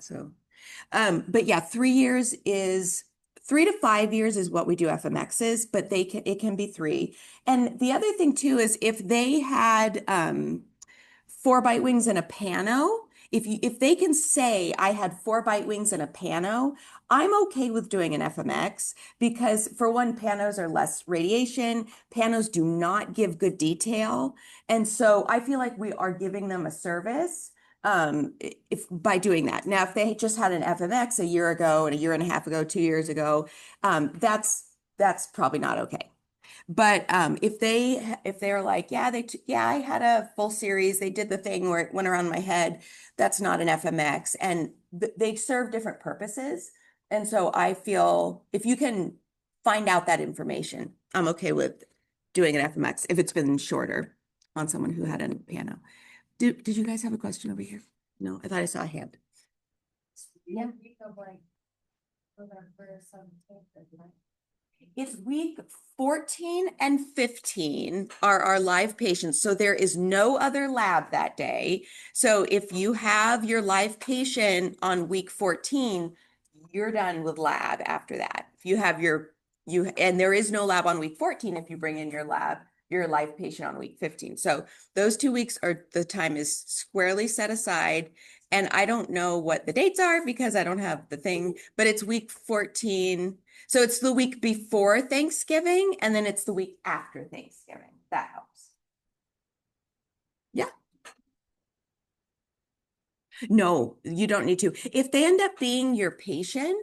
So, but yeah, 3 to 5 years is what we do FMXs, but it can be 3. And the other thing too is if they had 4 bite wings and a pano, if they can say I had 4 bite wings and a pano, I'm okay with doing an FMX because for one, panos are less radiation. Panos do not give good detail. And so I feel like we are giving them a service if by doing that. Now, if they just had an FMX a year ago and a year and a half ago, 2 years ago, that's probably not okay. But if they're like, yeah, I had a full series, they did the thing where it went around my head, that's not an FMX, and they serve different purposes. And so I feel if you can find out that information, I'm okay with doing an FMX if it's been shorter on someone who had a pano. Did you guys have a question over here? No, I thought I saw a hand. Yeah. It's week 14 and 15 are our live patients. So there is no other lab that day. So if you have your live patient on week 14, you're done with lab after that. If you have and there is no lab on week 14 if you bring in your live patient on week 15. So those 2 weeks the time is squarely set aside. And I don't know what the dates are because I don't have the thing, but it's week 14. So it's the week before Thanksgiving, and then it's the week after Thanksgiving. That helps. Yeah. No, you don't need to. If they end up being your patient,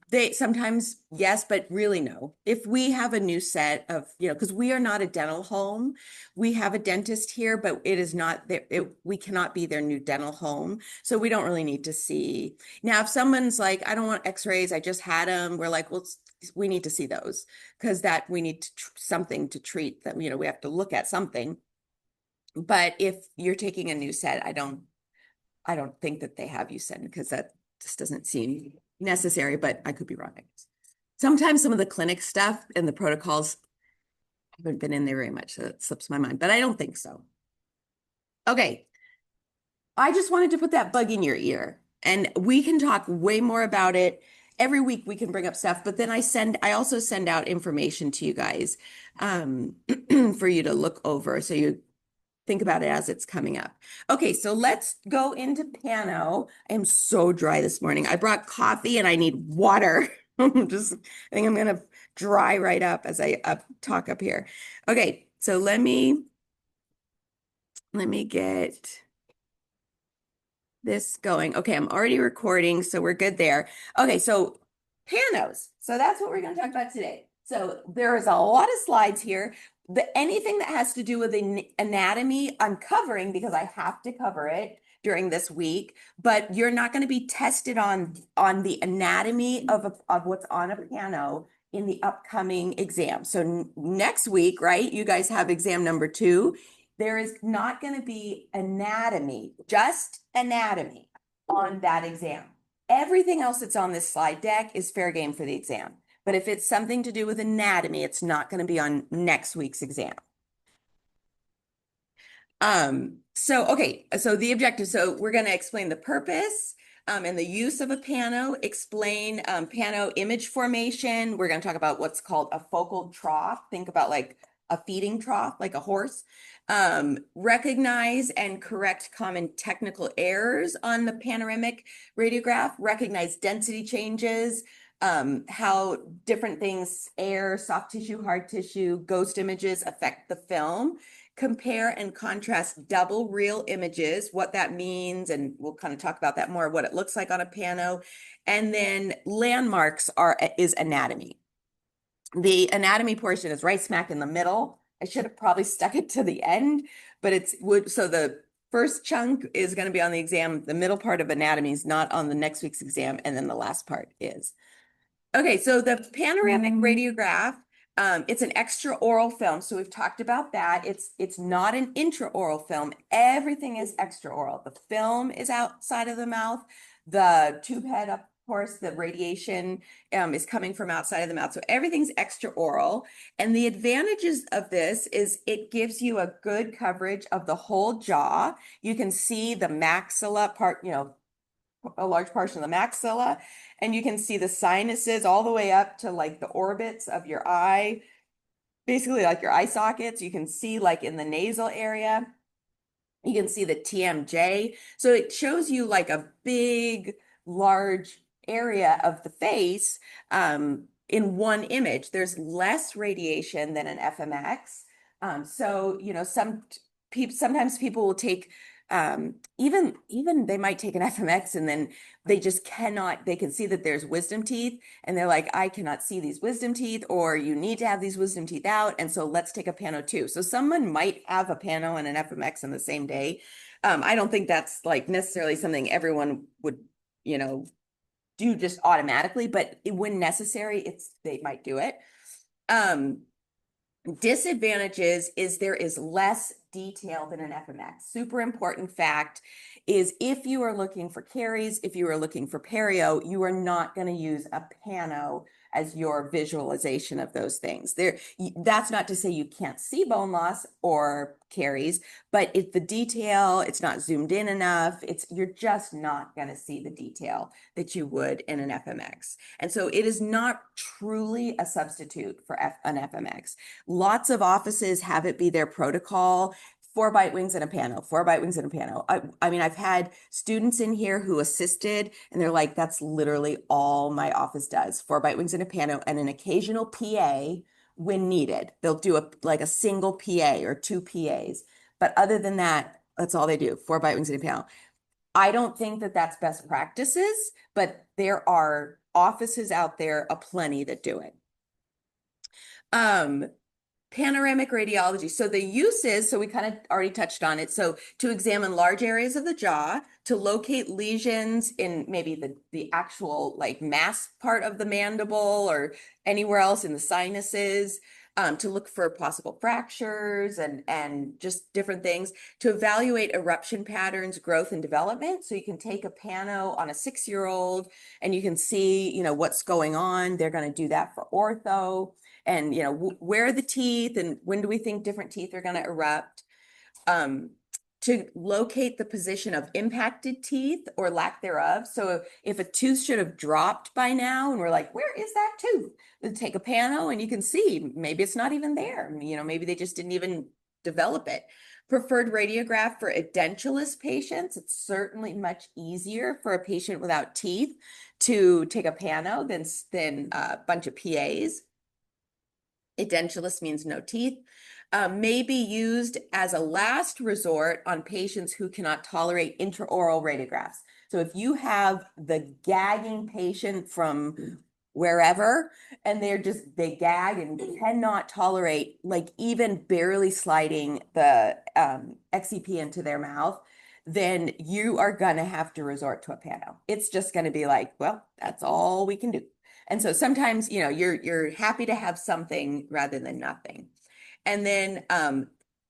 they sometimes yes, but really no. If we have a new set of, because we are not a dental home, we have a dentist here, but it is not we cannot be their new dental home. So we don't really need to see. Now, if someone's like, I don't want x-rays, I just had them, we're like, well, we need to see those because we need something to treat them. We have to look at something. But if you're taking a new set, I don't think that they have you send because that just doesn't seem necessary, but I could be wrong. Sometimes some of the clinic stuff and the protocols haven't been in there very much, so it slips my mind, but I don't think so. Okay. I just wanted to put that bug in your ear, and we can talk way more about it. Every week we can bring up stuff, but then I also send out information to you guys for you to look over. So you think about it as it's coming up. Okay, so let's go into Pano. I am so dry this morning. I brought coffee and I need water. I think I'm gonna dry right up as I talk up here. Okay, so let me get this going. Okay, I'm already recording, so we're good there. Okay, so panos. So that's what we're going to talk about today. So there is a lot of slides here. Anything that has to do with anatomy, I'm covering because I have to cover it during this week, but you're not going to be tested on the anatomy of what's on a pano in the upcoming exam. So next week, right, you guys have exam number 2. There is not going to be anatomy, just anatomy on that exam. Everything else that's on this slide deck is fair game for the exam. But if it's something to do with anatomy, it's not going to be on next week's exam. Okay, so the objective, so we're going to explain the purpose and the use of a pano, explain pano image formation. We're going to talk about what's called a focal trough. Think about like a feeding trough, like a horse. Recognize and correct common technical errors on the panoramic radiograph, recognize density changes, how different things, air, soft tissue, hard tissue, ghost images affect the film, compare and contrast double reel images, what that means, and we'll kind of talk about that more, what it looks like on a pano, and then landmarks is anatomy. The anatomy portion is right smack in the middle. I should have probably stuck it to the end, but so the first chunk is going to be on the exam. The middle part of anatomy is not on the next week's exam, and then the last part is. Okay, so the panoramic radiograph, it's an extraoral film. So we've talked about that. It's not an intraoral film. Everything is extraoral. The film is outside of the mouth. The tube head, of course, the radiation is coming from outside of the mouth. So everything's extraoral. And the advantages of this is it gives you a good coverage of the whole jaw. You can see the maxilla part, a large portion of the maxilla, and you can see the sinuses all the way up to like the orbits of your eye, basically like your eye sockets. You can see like in the nasal area. You can see the TMJ. So it shows you like a big, large area of the face in one image. There's less radiation than an FMX. So, you know, sometimes people will take even they might take an FMX and then they just cannot, they can see that there's wisdom teeth and they're like, I cannot see these wisdom teeth, or you need to have these wisdom teeth out. And so let's take a pano too. So someone might have a pano and an FMX in the same day. I don't think that's like necessarily something everyone would, you know, do just automatically, but when necessary, they might do it. Disadvantages is there is less detail than an FMX. Super important fact is if you are looking for caries, if you are looking for perio, you are not going to use a pano as your visualization of those things. That's not to say you can't see bone loss or caries, but if the detail, it's not zoomed in enough, you're just not going to see the detail that you would in an FMX. And so it is not truly a substitute for an FMX. Lots of offices have it be their protocol. 4 bite wings and a pano, 4 bite wings and a pano. I mean, I've had students in here who assisted and they're like, that's literally all my office does. 4 bite wings and a pano and an occasional PA when needed. They'll do like a single PA or 2 PAs. But other than that, that's all they do, 4 bite wings and a pano. I don't think that that's best practices, but there are offices out there aplenty that do it. Panoramic radiology. So the uses, so we kind of already touched on it. So to examine large areas of the jaw, to locate lesions in maybe the actual like mass part of the mandible or anywhere else in the sinuses, to look for possible fractures and just different things, to evaluate eruption patterns, growth and development. So you can take a pano on a 6-year-old and you can see, you know, what's going on. They're going to do that for ortho. And, you know, where are the teeth and when do we think different teeth are going to erupt? To locate the position of impacted teeth or lack thereof. So if a tooth should have dropped by now and we're like, where is that tooth? Then take a pano and you can see maybe it's not even there. You know, maybe they just didn't even develop it. Preferred radiograph for edentulous patients. It's certainly much easier for a patient without teeth to take a pano than a bunch of PAs. Edentulous means no teeth. May be used as a last resort on patients who cannot tolerate intraoral radiographs. So if you have the gagging patient from wherever and they gag and cannot tolerate like even barely sliding the XEP into their mouth, then you are going to have to resort to a pano. It's just going to be like, well, that's all we can do. And so sometimes, you know, you're happy to have something rather than nothing. And then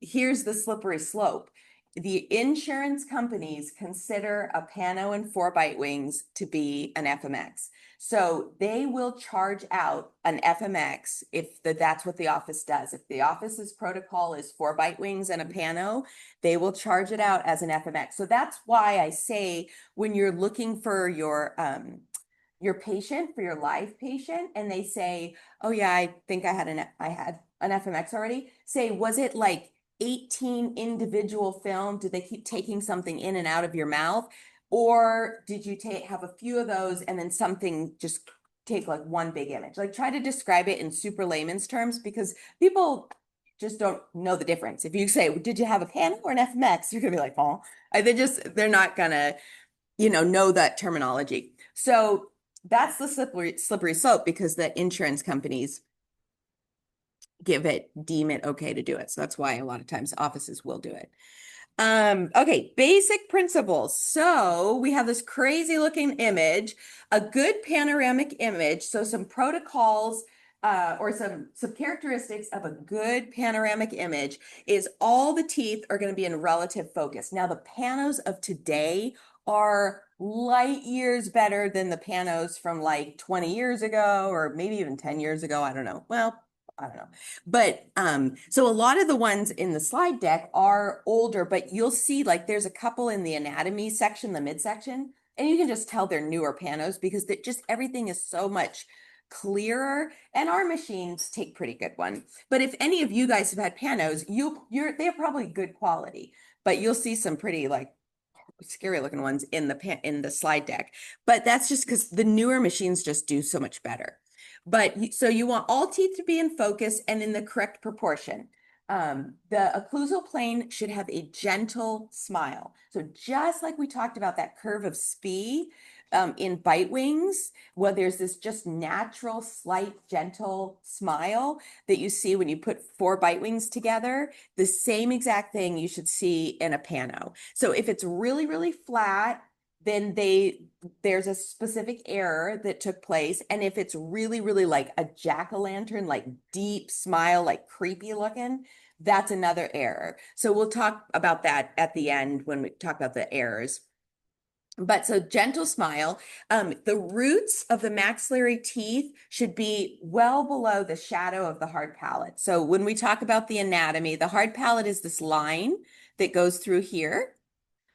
here's the slippery slope. The insurance companies consider a pano and 4 bite wings to be an FMX. So they will charge out an FMX if that's what the office does. If the office's protocol is 4 bite wings and a pano, they will charge it out as an FMX. So that's why I say when you're looking for your patient, for your live patient, and they say, oh yeah, I think I had an FMX already. Say, was it like 18 individual film? Did they keep taking something in and out of your mouth? Or did you have a few of those and then something just take like one big image? Like try to describe it in super layman's terms because people just don't know the difference. If you say, did you have a pano or an FMX? You're gonna be like, oh, they're not gonna, you know that terminology. So that's the slippery slope because the insurance companies deem it okay to do it. So that's why a lot of times offices will do it. Okay, basic principles. So we have this crazy looking image, a good panoramic image. So some protocols or some characteristics of a good panoramic image is all the teeth are going to be in relative focus. Now the panos of today are light years better than the panos from like 20 years ago or maybe even 10 years ago. I don't know. Well, I don't know. But so a lot of the ones in the slide deck are older, but you'll see like there's a couple in the anatomy section, the midsection, And you can just tell they're newer panos because just everything is so much clearer, and our machines take pretty good ones. But if any of you guys have had panos, they're probably good quality, but you'll see some pretty like scary looking ones in the slide deck. But that's just because the newer machines just do so much better. But so you want all teeth to be in focus and in the correct proportion. The occlusal plane should have a gentle smile. So just like we talked about that curve of SPE in bite wings, well, there's this just natural, slight, gentle smile that you see when you put 4 bite wings together. The same exact thing you should see in a pano. So if it's really, really flat, then there's a specific error that took place. And if it's really, really like a jack-o'-lantern, like deep smile, like creepy looking, that's another error. So we'll talk about that at the end when we talk about the errors. But so gentle smile, the roots of the maxillary teeth should be well below the shadow of the hard palate. So when we talk about the anatomy, the hard palate is this line that goes through here.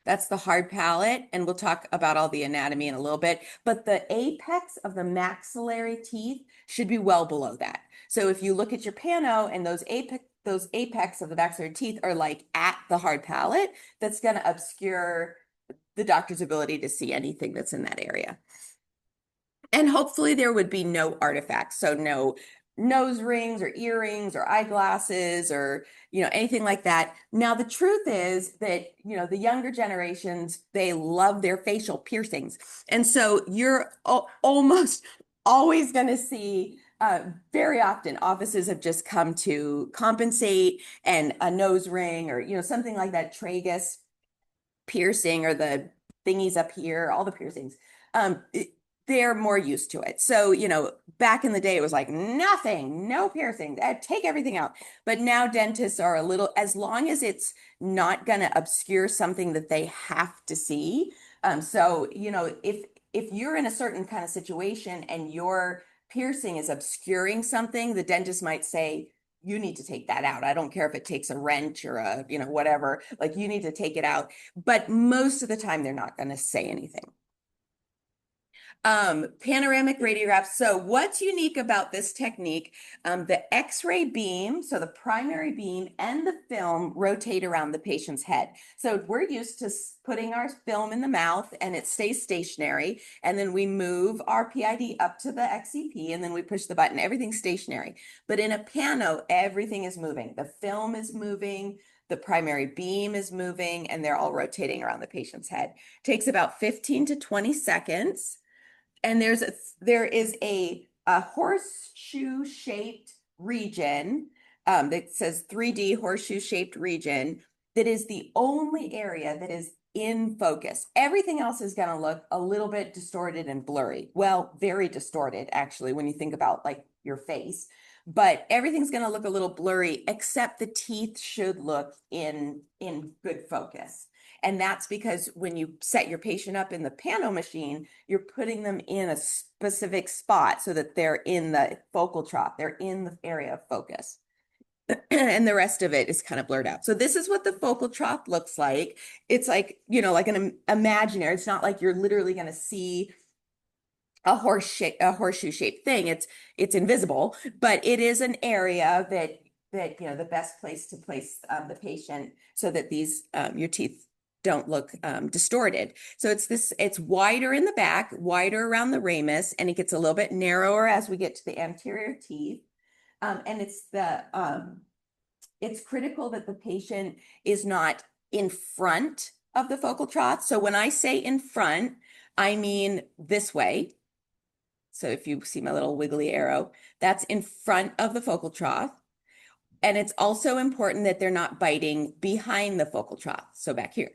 That's the hard palate, and we'll talk about all the anatomy in a little bit. But the apex of the maxillary teeth should be well below that. So if you look at your pano and those apex of the maxillary teeth are like at the hard palate, that's going to obscure the doctor's ability to see anything that's in that area. And hopefully there would be no artifacts. So no nose rings or earrings or eyeglasses or, anything like that. Now, the truth is that, the younger generations, they love their facial piercings. And so you're almost always going to see very often offices have just come to compensate, and a nose ring or, something like that tragus piercing or the thingies up here, all the piercings. They're more used to it. So, back in the day, it was like nothing, no piercing, take everything out. But now dentists are a little, as long as it's not going to obscure something that they have to see. So, if you're in a certain kind of situation and your piercing is obscuring something, the dentist might say, you need to take that out. I don't care if it takes a wrench or whatever, like you need to take it out. But most of the time, they're not going to say anything. Panoramic radiographs. So what's unique about this technique? The X-ray beam, so the primary beam and the film rotate around the patient's head. So we're used to putting our film in the mouth and it stays stationary. And then we move our PID up to the XCP and then we push the button. Everything's stationary. But in a pano, everything is moving. The film is moving. The primary beam is moving, and they're all rotating around the patient's head. It takes about 15 to 20 seconds. And there is a horseshoe shaped region that says 3D horseshoe shaped region that is the only area that is in focus. Everything else is going to look a little bit distorted and blurry. Well, very distorted, actually, when you think about like your face. But everything's going to look a little blurry, except the teeth should look in good focus. And that's because when you set your patient up in the pano machine, you're putting them in a specific spot so that they're in the focal trough. They're in the area of focus. And the rest of it is kind of blurred out. So this is what the focal trough looks like. It's like, like an imaginary. It's not like you're literally going to see a horseshoe shaped thing. It's invisible, but it is an area that the best place to place the patient so that your teeth don't look distorted. So it's wider in the back, wider around the ramus, and it gets a little bit narrower as we get to the anterior teeth. And it's critical that the patient is not in front of the focal trough. So when I say in front, I mean this way. So if you see my little wiggly arrow, that's in front of the focal trough. And it's also important that they're not biting behind the focal trough. So back here.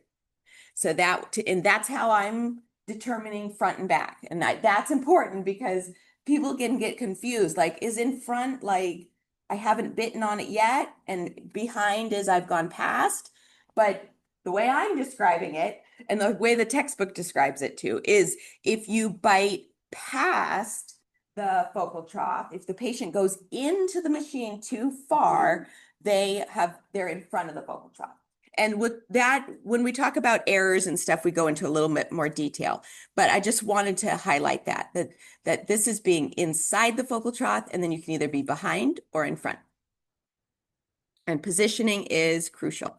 So that's how I'm determining front and back. And that's important because people can get confused. Like, is in front like I haven't bitten on it yet, and behind is I've gone past. But the way I'm describing it, and the way the textbook describes it too, is if you bite past the focal trough, if the patient goes into the machine too far, they're in front of the focal trough. And with that, when we talk about errors and stuff, we go into a little bit more detail. But I just wanted to highlight that this is being inside the focal trough, and then you can either be behind or in front. And positioning is crucial.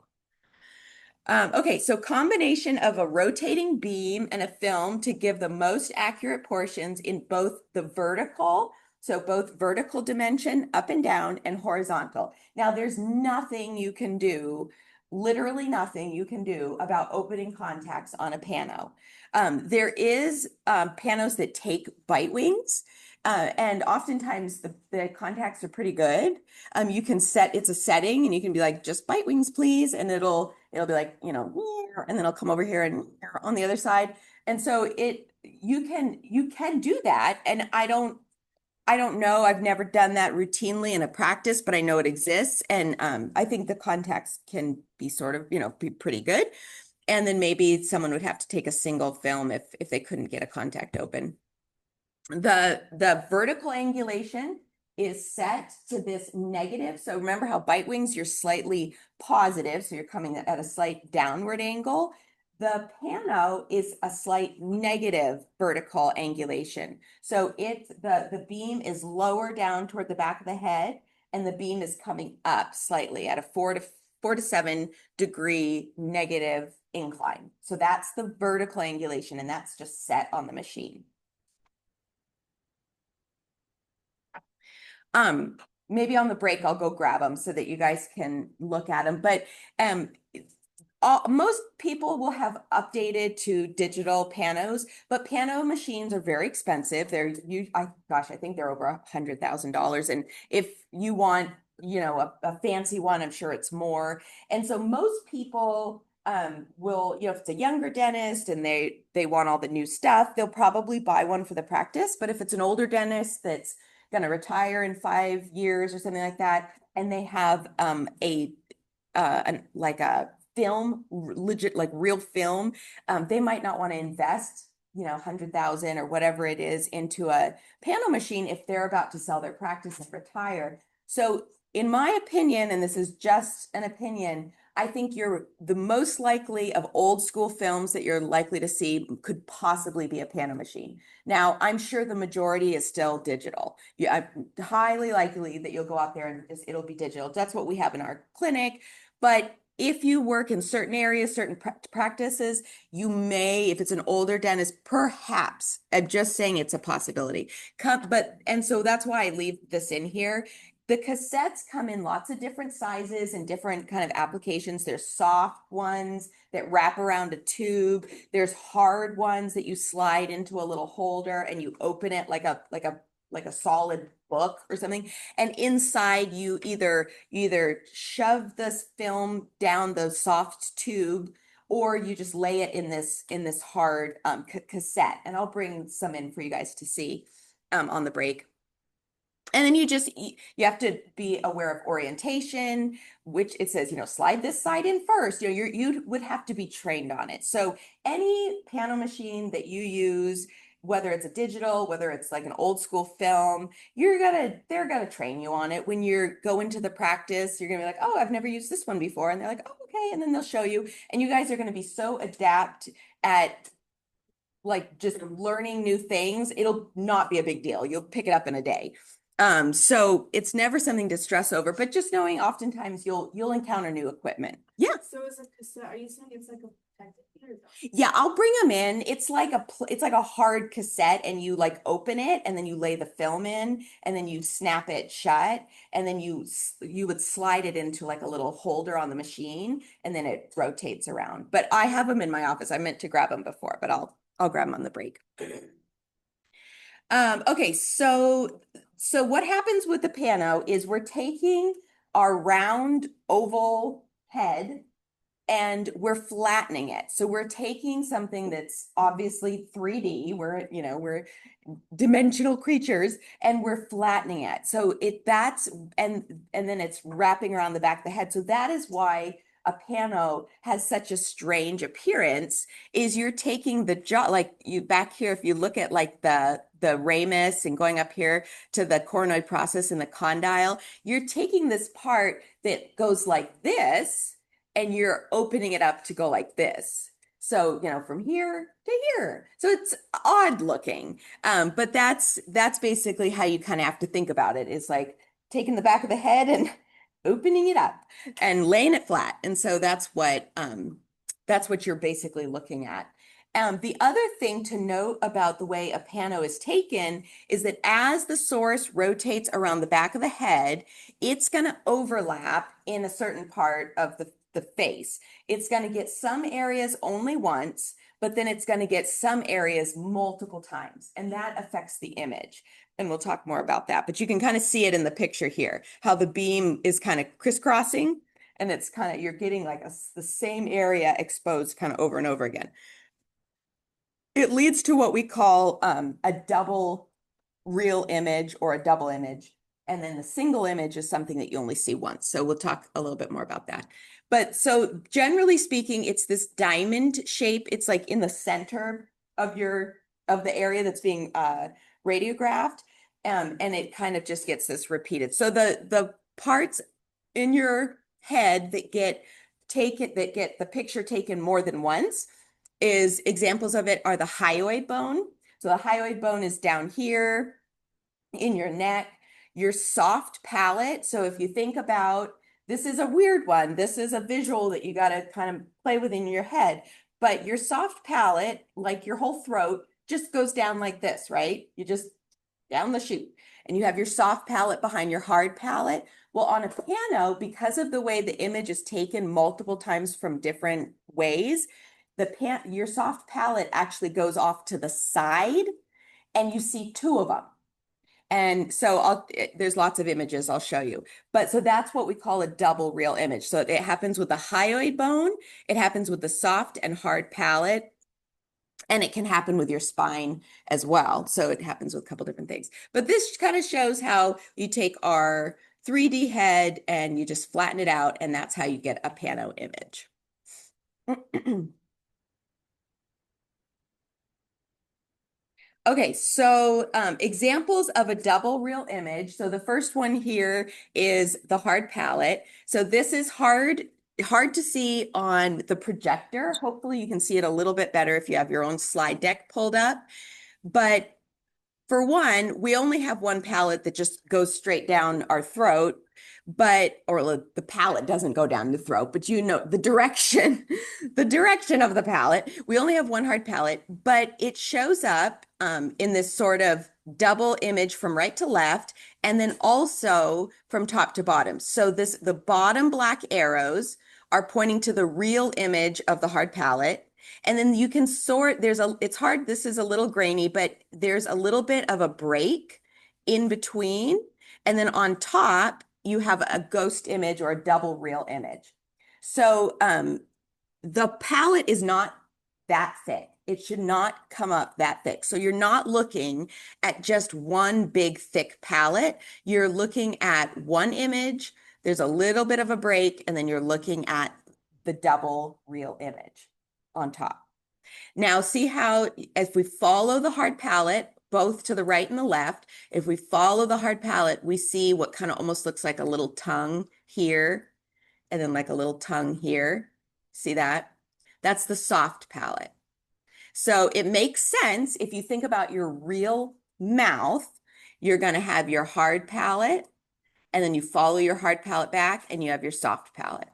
Okay, so combination of a rotating beam and a film to give the most accurate portions in both the vertical, so both vertical dimension up and down, and horizontal. Now, there's nothing you can do, literally nothing you can do about opening contacts on a pano. There is panos that take bite wings, and oftentimes the contacts are pretty good. You can set, it's a setting, and you can be like, just bite wings, please, and it'll be like, you know, and then it'll come over here and on the other side. And so you can do that. And I don't know. I've never done that routinely in a practice, but I know it exists. And I think the contacts can be sort of, you know, be pretty good. And then maybe someone would have to take a single film if they couldn't get a contact open. The vertical angulation is set to this negative. So remember how bite wings, you're slightly positive, so you're coming at a slight downward angle. The pano is a slight negative vertical angulation. So the beam is lower down toward the back of the head, and the beam is coming up slightly at a 4 to 7 degree negative incline. So that's the vertical angulation, and that's just set on the machine. Maybe on the break, I'll go grab them so that you guys can look at them. But most people will have updated to digital panos, but pano machines are very expensive. I think they're over $100,000. And if you want, you know, a fancy one, I'm sure it's more. And so most people will, you know, if it's a younger dentist and they want all the new stuff, they'll probably buy one for the practice. But if it's an older dentist that's going to retire in 5 years or something like that, and they have like a film, legit, like real film, they might not want to invest, you know, 100,000 or whatever it is into a panel machine if they're about to sell their practice and retire. So in my opinion, and this is just an opinion, I think you're the most likely of old school films that you're likely to see could possibly be a pano machine. Now, I'm sure the majority is still digital. Yeah, highly likely that you'll go out there and it'll be digital. That's what we have in our clinic. But if you work in certain areas, certain practices, you may, if it's an older dentist, perhaps, I'm just saying it's a possibility. And so that's why I leave this in here. The cassettes come in lots of different sizes and different kind of applications. There's soft ones that wrap around a tube. There's hard ones that you slide into a little holder and you open it like a solid book or something. And inside you either shove this film down the soft tube, or you just lay it in this hard cassette. And I'll bring some in for you guys to see on the break. And then you have to be aware of orientation, which it says, you know, slide this side in first. You know, you would have to be trained on it. So any panel machine that you use, whether it's a digital, whether it's like an old school film, they're gonna train you on it. When you're going to the practice, you're gonna be like, oh, I've never used this one before. And they're like, oh, okay. And then they'll show you. And you guys are gonna be so adept at like just learning new things. It'll not be a big deal. You'll pick it up in a day. So it's never something to stress over, but just knowing oftentimes you'll encounter new equipment. Yeah. So is a cassette, are you saying it's like a protected ear? Yeah, I'll bring them in. It's like a hard cassette, and you like open it and then you lay the film in and then you snap it shut, and then you would slide it into like a little holder on the machine, and then it rotates around. But I have them in my office. I meant to grab them before, but I'll grab them on the break. Okay, so what happens with the pano is we're taking our round oval head and we're flattening it. So we're taking something that's obviously 3D. We're dimensional creatures, and we're flattening it. So and then it's wrapping around the back of the head. So that is why a pano has such a strange appearance, is you're taking the jaw, like you back here, if you look at like the ramus and going up here to the coronoid process and the condyle, you're taking this part that goes like this, and you're opening it up to go like this. So, from here to here. So it's odd looking. But that's basically how you kind of have to think about it. It's like taking the back of the head and opening it up and laying it flat. And so that's what you're basically looking at. The other thing to note about the way a pano is taken is that as the source rotates around the back of the head, it's going to overlap in a certain part of the face. It's going to get some areas only once, but then it's going to get some areas multiple times, and that affects the image. And we'll talk more about that, but you can kind of see it in the picture here, how the beam is kind of crisscrossing, and it's kind of, you're getting like the same area exposed kind of over and over again. It leads to what we call a double real image or a double image. And then the single image is something that you only see once. So we'll talk a little bit more about that. But so generally speaking, it's this diamond shape. It's like in the center of the area that's being radiographed. And it kind of just gets this repeated. So the parts in your head that get the picture taken more than once is examples of it are the hyoid bone. So the hyoid bone is down here in your neck, your soft palate. So if you think about, this is a weird one. This is a visual that you got to kind of play with in your head. But your soft palate, like your whole throat, just goes down like this, right? You just down the chute. And you have your soft palate behind your hard palate. Well, on a pano, because of the way the image is taken multiple times from different ways, your soft palate actually goes off to the side and you see two of them. And so there's lots of images I'll show you. But so that's what we call a double real image. So it happens with the hyoid bone, it happens with the soft and hard palate, and it can happen with your spine as well. So it happens with a couple different things. But this kind of shows how you take our 3D head and you just flatten it out, and that's how you get a pano image. Okay, so examples of a double real image. So the first one here is the hard palette. So this is hard to see on the projector. Hopefully you can see it a little bit better if you have your own slide deck pulled up. But for one, we only have one palette that just goes straight down our throat, or the palette doesn't go down the throat, but the direction, the direction of the palette. We only have one hard palette, but it shows up in this sort of double image from right to left, and then also from top to bottom. So the bottom black arrows are pointing to the real image of the hard palette. And then you can sort, it's hard, this is a little grainy, but there's a little bit of a break in between. And then on top, you have a ghost image or a double real image. So the palette is not that thick. It should not come up that thick. So you're not looking at just one big thick palette. You're looking at one image, there's a little bit of a break, and then you're looking at the double real image on top. Now see how if we follow the hard palette, both to the right and the left, if we follow the hard palette, we see what kind of almost looks like a little tongue here, and then like a little tongue here. See that? That's the soft palette. So it makes sense if you think about your real mouth, you're going to have your hard palette, and then you follow your hard palette back, and you have your soft palette.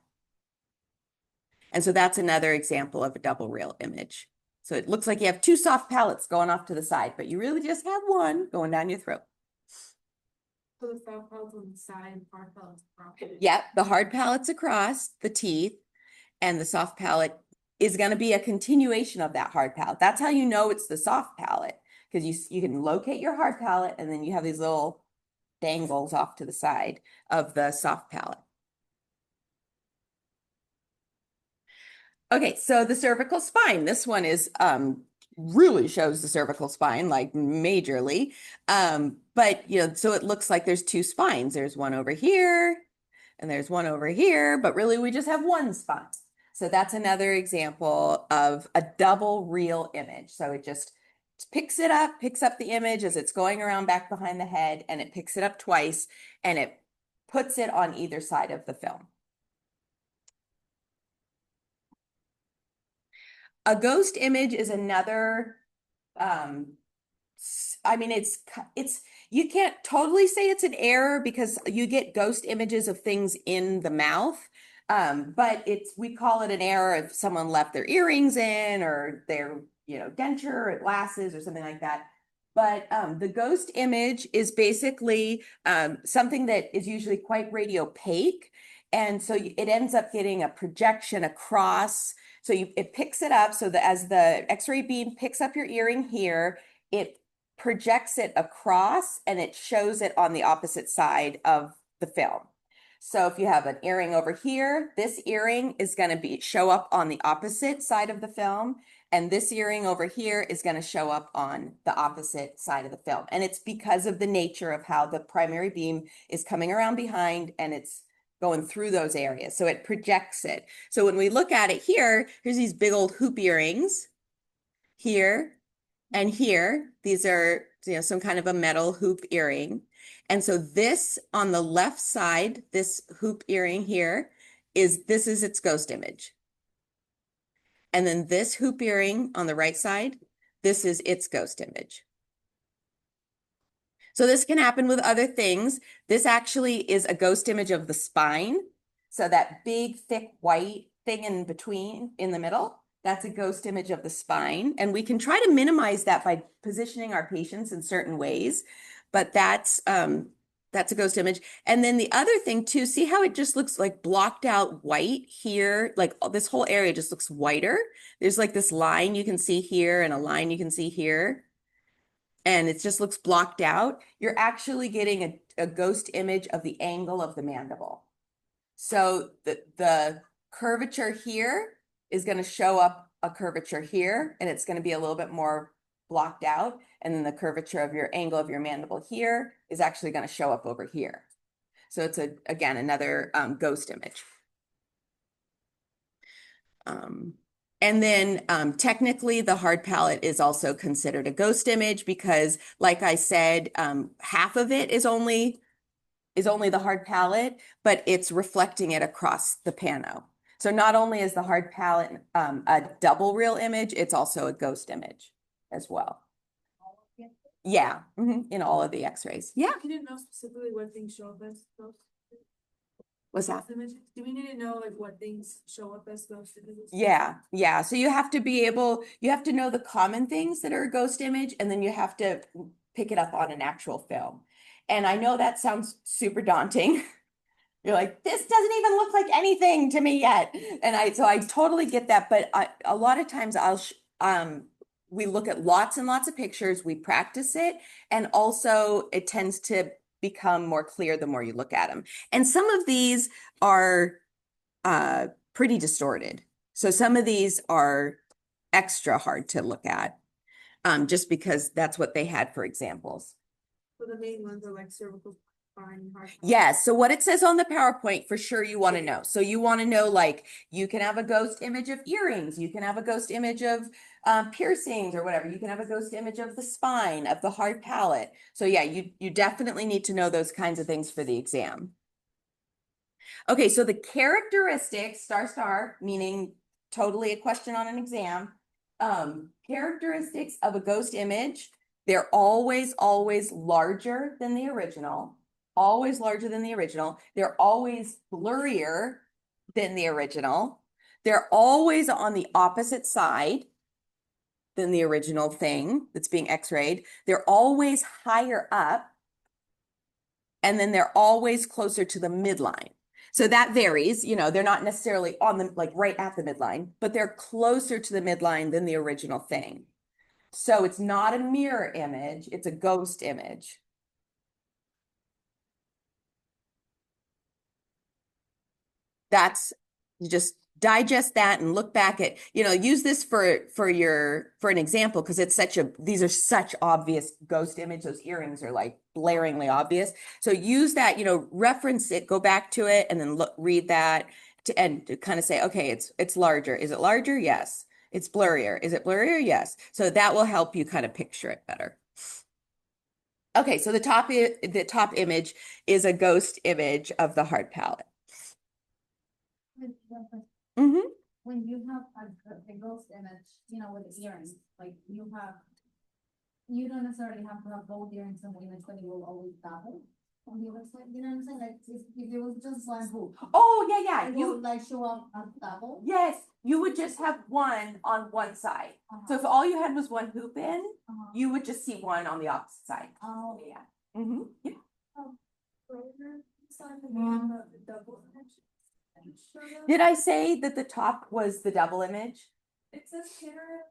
And so that's another example of a double real image. So it looks like you have two soft palettes going off to the side, but you really just have one going down your throat. So the soft palettes on the side and hard palettes across. Yep, the hard palette's across the teeth, and the soft palette is going to be a continuation of that hard palette. That's how you know it's the soft palette, because you can locate your hard palette, and then you have these little dangles off to the side of the soft palette. Okay, so the cervical spine. This one is really shows the cervical spine like majorly. But so it looks like there's two spines. There's one over here and there's one over here, but really we just have one spine. So that's another example of a double real image. So it just picks up the image as it's going around back behind the head, and it picks it up twice and it puts it on either side of the film. A ghost image is another, I mean, it's, you can't totally say it's an error because you get ghost images of things in the mouth. But we call it an error if someone left their earrings in or their, denture or glasses or something like that. But the ghost image is basically something that is usually quite radiopaque. And so it ends up getting a projection across. So it picks it up so that as the X-ray beam picks up your earring here, it projects it across and it shows it on the opposite side of the film. So if you have an earring over here, this earring is going to show up on the opposite side of the film. And this earring over here is going to show up on the opposite side of the film. And it's because of the nature of how the primary beam is coming around behind and it's going through those areas. So it projects it. So when we look at it here, here's these big old hoop earrings here and here. These are, some kind of a metal hoop earring. And so this on the left side, this hoop earring here this is its ghost image. And then this hoop earring on the right side, this is its ghost image. So this can happen with other things. This actually is a ghost image of the spine. So that big, thick, white thing in between, in the middle, that's a ghost image of the spine. And we can try to minimize that by positioning our patients in certain ways, but that's a ghost image. And then the other thing too, see how it just looks like blocked out white here? Like this whole area just looks whiter. There's like this line you can see here and a line you can see here. And it just looks blocked out. You're actually getting a ghost image of the angle of the mandible. So the curvature here is going to show up a curvature here, and it's going to be a little bit more blocked out. And then the curvature of your angle of your mandible here is actually going to show up over here. So it's again, another ghost image. And then technically the hard palette is also considered a ghost image because like I said, half of it is only the hard palette, but it's reflecting it across the pano. So not only is the hard palette a double real image, it's also a ghost image as well. Yeah, in all of the x-rays. Yeah. You didn't know specifically what things show up as those? What's that? Do we need to know like what things show up as ghost images? Yeah. So you have to know the common things that are a ghost image, and then you have to pick it up on an actual film. And I know that sounds super daunting. You're like, this doesn't even look like anything to me yet. And so I totally get that. But a lot of times we look at lots and lots of pictures, we practice it, and also it tends to become more clear the more you look at them. And some of these are pretty distorted. So some of these are extra hard to look at just because that's what they had for examples. So the main ones are like cervical spine, heart. Yes. So what it says on the PowerPoint for sure you want to know. So you want to know, like, you can have a ghost image of earrings. You can have a ghost image of piercings or whatever. You can have a ghost image of the spine, of the hard palate. So yeah, you definitely need to know those kinds of things for the exam. Okay, so the characteristics, meaning totally a question on an exam. Characteristics of a ghost image, they're always larger than the original. Always larger than the original. They're always blurrier than the original. They're always on the opposite side than the original thing that's being x-rayed. They're always higher up. And then they're always closer to the midline. So that varies, they're not necessarily on the, like right at the midline, but they're closer to the midline than the original thing. So it's not a mirror image, it's a ghost image. You just digest that and look back at, use this for an example, because these are such obvious ghost image. Those earrings are like blaringly obvious. So use that, reference it, go back to it, and then read that and kind of say, okay, it's larger. Is it larger? Yes. It's blurrier. Is it blurrier? Yes. So that will help you kind of picture it better. Okay, so the top image is a ghost image of the hard palate. when you have a ghost image, you know, with the earrings, like you don't necessarily have to have both earrings in the image, but you will always double on the other side, you know what I'm saying? Like, if it was just one hoop, Oh, yeah, it would like show up as double. yes, you would just have one on one side. So Uh-huh. if all you had was one hoop in, Uh-huh. you would just see one on the opposite side. Oh, Yeah. Mm-hmm. Yeah. Did I say that the top was the double image? It says panoramic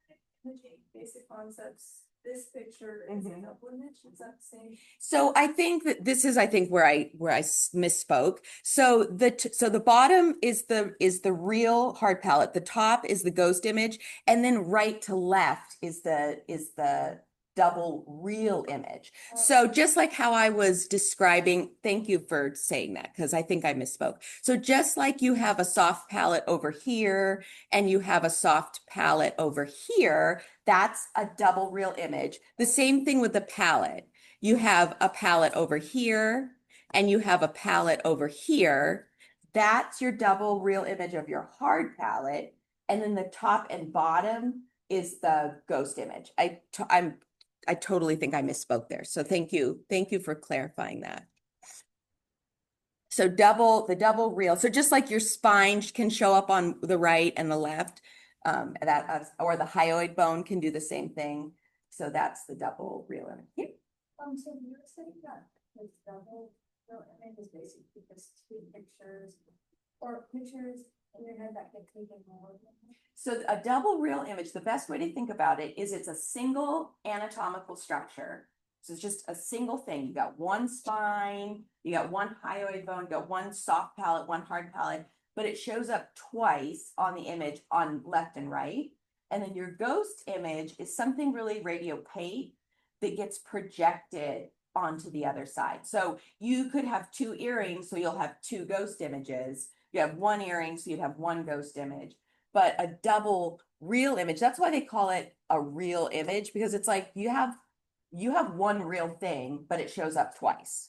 imaging, basic concepts. This picture is a double image. Is that the same? So I think that this is, I think, where I misspoke. So the bottom is the real hard palette. The top is the ghost image, and then right to left is the double real image. So just like how I was describing, thank you for saying that, because I think I misspoke. So just like you have a soft palette over here and you have a soft palette over here, that's a double real image. The same thing with the palette. You have a palette over here and you have a palette over here. That's your double real image of your hard palette. And then the top and bottom is the ghost image. I totally think I misspoke there. So thank you. Thank you for clarifying that. So the double real. So just like your spine can show up on the right and the left, or the hyoid bone can do the same thing. So that's the double real image. Yeah. So you were saying that this double real image is basically just two pictures or pictures in your head that get taken more. So a double real image, the best way to think about it is it's a single anatomical structure. So it's just a single thing. You got one spine, you got one hyoid bone, you got one soft palate, one hard palate, but it shows up twice on the image on left and right. And then your ghost image is something really radiopaque that gets projected onto the other side. So you could have two earrings, so you'll have two ghost images. You have one earring, so you'd have one ghost image. But a double real image, that's why they call it a real image, because it's like you have one real thing, but it shows up twice.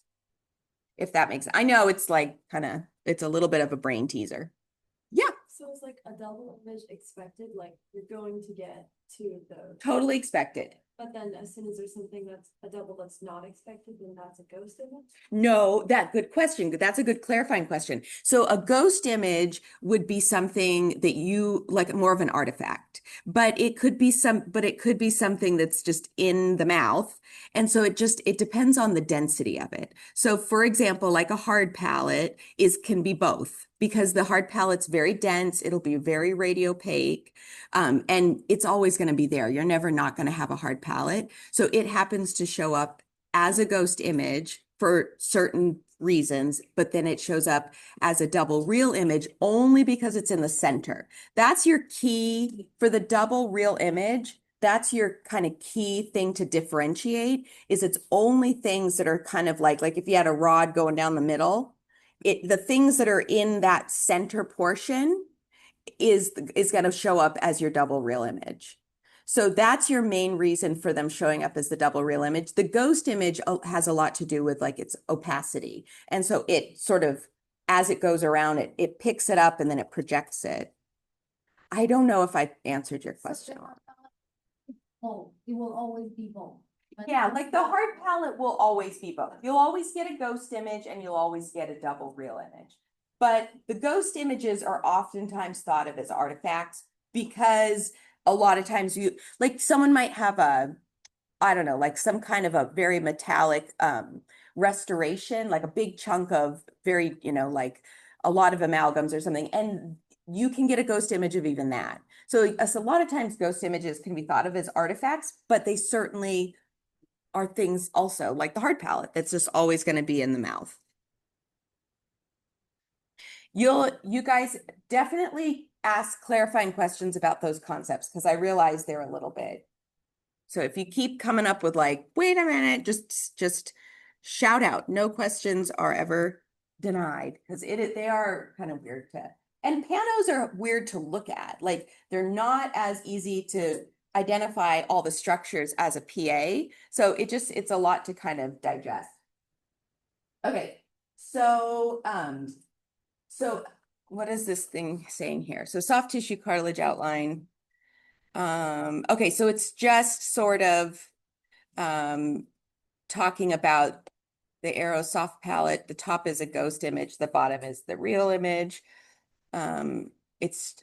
If that makes sense. I know it's like it's a little bit of a brain teaser. Yeah. So it's like a double image expected, like you're going to get to the. Totally expected. But then as soon as there's something that's a double that's not expected, then that's a ghost image? No, good question. That's a good clarifying question. So a ghost image would be something that you like, more of an artifact, but it could be something that's just in the mouth. And so it depends on the density of it. So for example, like a hard palate can be both, because the hard palate's very dense. It'll be very radiopaque. And it's always going to be there. You're never not going to have a hard palate. So it happens to show up as a ghost image for certain reasons, but then it shows up as a double real image only because it's in the center. That's your key for the double real image. That's your kind of key thing to differentiate, is it's only things that are kind of like if you had a rod going down the middle, the things that are in that center portion is going to show up as your double real image. So that's your main reason for them showing up as the double real image. The ghost image has a lot to do with like its opacity. And so it sort of, as it goes around, it picks it up and then it projects it. I don't know if I answered your question. Oh, it will always be both. Yeah, like the hard palette will always be both. You'll always get a ghost image and you'll always get a double real image. But the ghost images are oftentimes thought of as artifacts, because a lot of times someone might have I don't know, like some kind of a very metallic restoration, like a big chunk of very, like a lot of amalgams or something. And you can get a ghost image of even that. So a lot of times ghost images can be thought of as artifacts, but they certainly are things also like the hard palate that's just always going to be in the mouth. You guys definitely ask clarifying questions about those concepts, because I realize they're a little bit. So if you keep coming up with like, wait a minute, just shout out. No questions are ever denied, because they are kind of weird and panos are weird to look at. Like they're not as easy to identify all the structures as a PA. So it's a lot to kind of digest. Okay. So what is this thing saying here? So soft tissue cartilage outline. Okay, so it's just sort of talking about the arrow soft palette. The top is a ghost image, the bottom is the real image. It's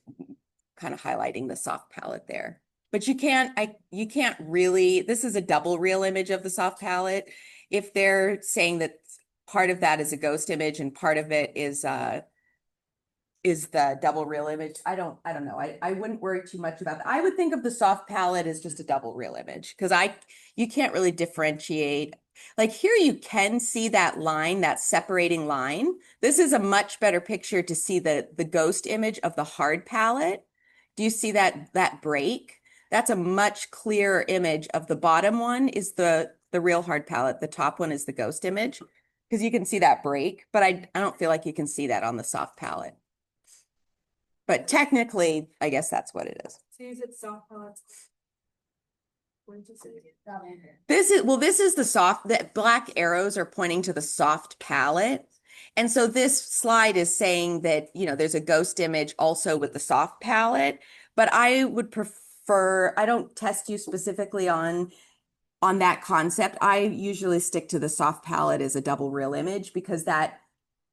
kind of highlighting the soft palette there. But you can't really, this is a double real image of the soft palette. If they're saying that part of that is a ghost image and part of it is the double real image. I don't know. I wouldn't worry too much about that. I would think of the soft palette as just a double real image because you can't really differentiate. Like here you can see that line, that separating line. This is a much better picture to see the ghost image of the hard palette. Do you see that break? That's a much clearer image of the bottom one is the real hard palette. The top one is the ghost image because you can see that break, but I don't feel like you can see that on the soft palette. But technically, I guess that's what it is. So use it soft pellets. Where'd you say it? This is the soft, the black arrows are pointing to the soft palette. And so this slide is saying that, you know, there's a ghost image also with the soft palette, but I would prefer, I don't test you specifically on that concept. I usually stick to the soft palette as a double real image because that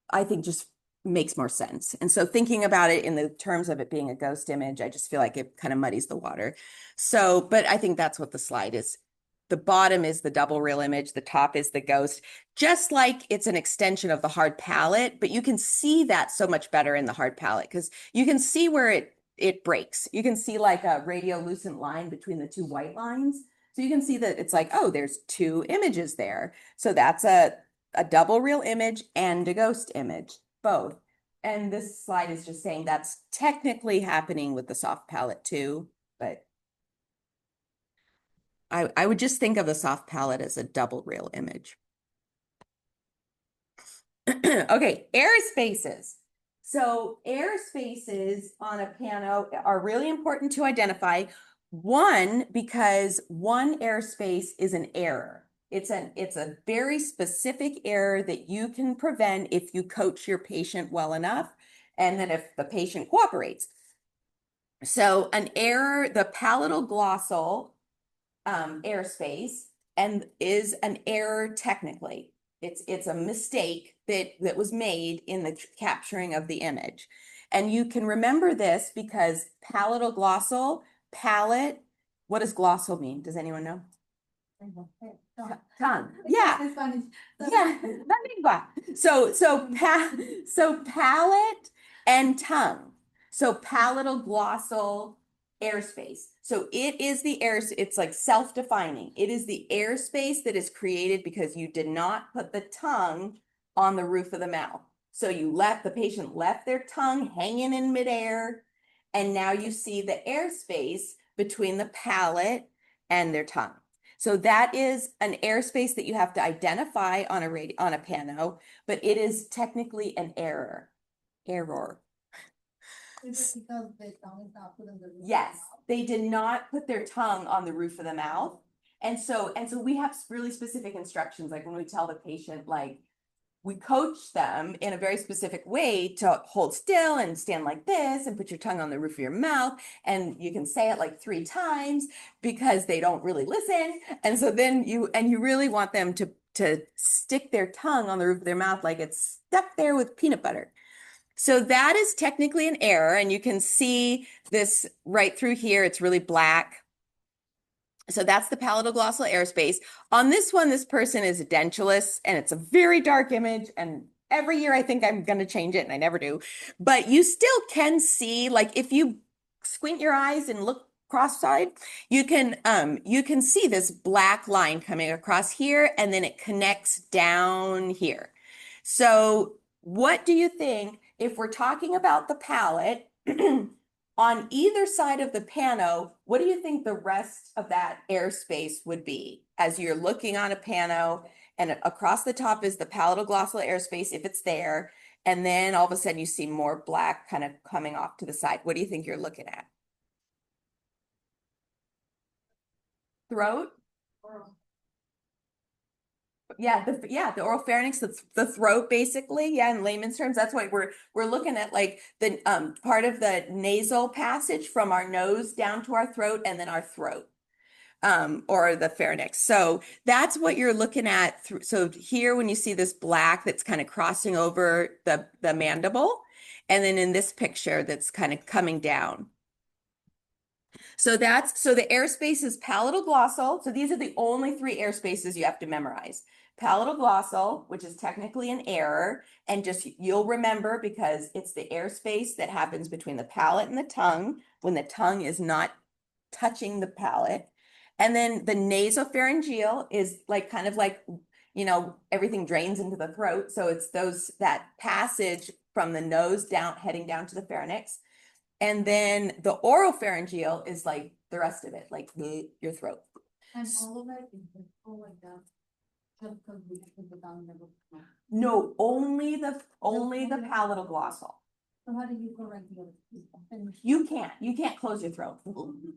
I think just makes more sense. And so thinking about it in the terms of it being a ghost image, I just feel like it kind of muddies the water. So, but I think that's what the slide is. The bottom is the double real image, the top is the ghost, just like it's an extension of the hard palette, but you can see that so much better in the hard palette because you can see where it breaks. You can see like a radiolucent line between the two white lines. So you can see that it's like, oh, there's two images there. So that's a double real image and a ghost image, both. And this slide is just saying that's technically happening with the soft palette too, but I would just think of the soft palette as a double real image. Okay, air spaces. So air spaces on a pano are really important to identify. One, because one airspace is an error. It's a very specific error that you can prevent if you coach your patient well enough, and then if the patient cooperates. So an error, the palatal glossal airspace, and is an error technically. It's a mistake that was made in the capturing of the image. And you can remember this because palatal glossal, palate, what does glossal mean? Does anyone know? Tongue. Yeah. Yeah. La lengua. So palate and tongue. So palatal glossal airspace. So it is the air, it's like self-defining. It is the airspace that is created because you did not put the tongue on the roof of the mouth. So the patient left their tongue hanging in midair, and now you see the airspace between the palate and their tongue. So that is an airspace that you have to identify on a pano, but it is technically an error. Is it because the tongue is not put in the roof of the Yes, mouth? they did not put their tongue on the roof of the mouth. And so we have really specific instructions, like when we tell the patient, like, we coach them in a very specific way to hold still and stand like this and put your tongue on the roof of your mouth. And you can say it like 3 times because they don't really listen. And so then you really want them to stick their tongue on the roof of their mouth like it's stuck there with peanut butter. So that is technically an error, and you can see this right through here. It's really black. So that's the palatal glossal airspace. On this one, this person is a dentulous, and it's a very dark image. And every year I think I'm going to change it, and I never do. But you still can see, like if you squint your eyes and look cross-eyed, you can see this black line coming across here, and then it connects down here. So what do you think if we're talking about the palate? On either side of the pano, what do you think the rest of that airspace would be as you're looking on a pano, and across the top is the palatal glossal airspace if it's there, and then all of a sudden you see more black kind of coming off to the side. What do you think you're looking at? Throat? Yeah, the oral pharynx, the throat basically. Yeah, in layman's terms, that's why we're looking at like the part of the nasal passage from our nose down to our throat and then our throat. Or the pharynx. So that's what you're looking at through. So here, when you see this black that's kind of crossing over the mandible, and then in this picture that's kind of coming down. So the airspace is palatal glossal. So these are the only three airspaces you have to memorize. Palatal glossal, which is technically an error, and just you'll remember because it's the airspace that happens between the palate and the tongue when the tongue is not touching the palate. And then the nasopharyngeal is like kind of like, everything drains into the throat. So it's that passage from the nose down, heading down to the pharynx. And then the oropharyngeal is like the rest of it, like your throat. And all of it is just all like that. Just because we put the down level. No, only the palatal glossal. So how do you correct the other people? You can't close your throat.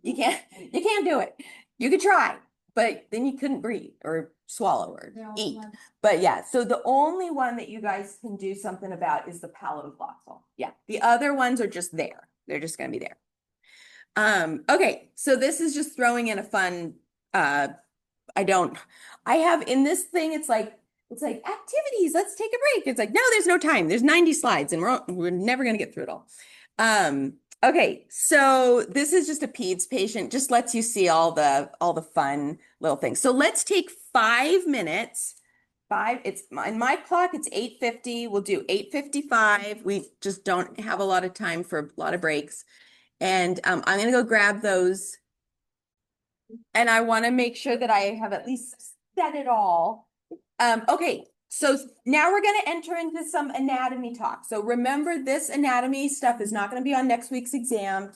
You can't do it. You could try, but then you couldn't breathe or swallow or eat. But yeah, so the only one that you guys can do something about is the palatal glossal. Yeah, the other ones are just there. They're just going to be there. Okay, so this is just throwing in a fun, I have in this thing, it's like activities, let's take a break. It's like, no, there's no time. There's 90 slides and we're never going to get through it all. Okay, so this is just a peds patient, just lets you see all the fun little things. So let's take 5 minutes. It's in my clock, it's 8:50. We'll do 8:55. We just don't have a lot of time for a lot of breaks. And I'm gonna go grab those. And I want to make sure that I have at least said it all. Okay, so now we're going to enter into some anatomy talk. So remember, this anatomy stuff is not going to be on next week's exam.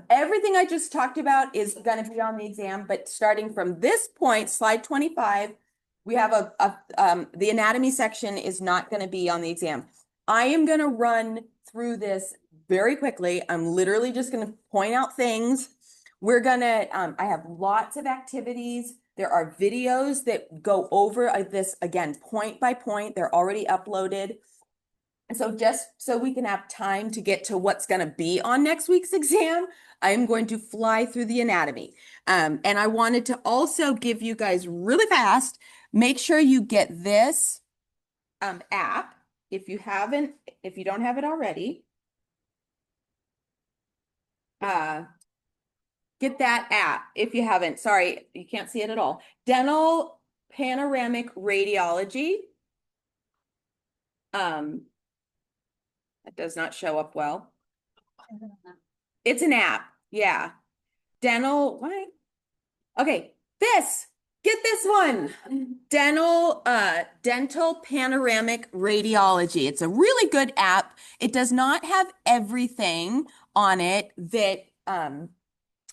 Everything I just talked about is going to be on the exam, but starting from this point, slide 25, we have the anatomy section is not going to be on the exam. I am going to run through this very quickly. I'm literally just going to point out things. We're gonna, I have lots of activities. There are videos that go over this again, point by point. They're already uploaded. And so just so we can have time to get to what's gonna be on next week's exam, I'm going to fly through the anatomy. And I wanted to also give you guys really fast, make sure you get this app if you don't have it already. Get that app if you haven't. Sorry, you can't see it at all. Dental Panoramic Radiology. That does not show up well. It's an app. Yeah. Dental, what? Okay, get this one. Dental Panoramic Radiology. It's a really good app. It does not have everything on it that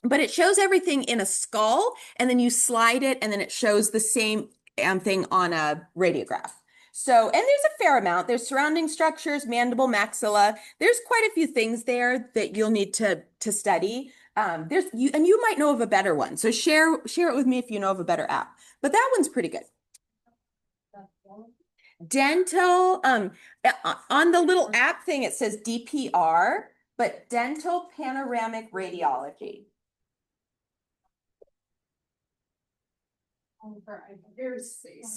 but it shows everything in a skull, and then you slide it, and then it shows the same thing on a radiograph. So, and there's a fair amount. There's surrounding structures, mandible, maxilla. There's quite a few things there that you'll need to study. And you might know of a better one. So share it with me if you know of a better app. But that one's pretty good. Dental, on the little app thing, it says DPR, but Dental Panoramic Radiology.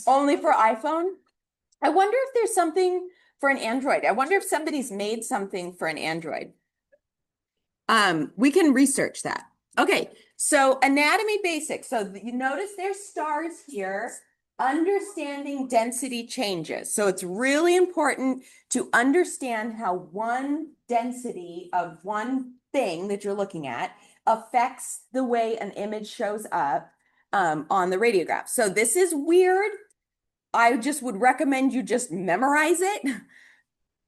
Only for iPhone? I wonder if there's something for an Android. I wonder if somebody's made something for an Android. We can research that. Okay, so anatomy basics. So you notice there's stars here. Understanding density changes. So it's really important to understand how one density of one thing that you're looking at affects the way an image shows up on the radiograph. So this is weird. I just would recommend you just memorize it.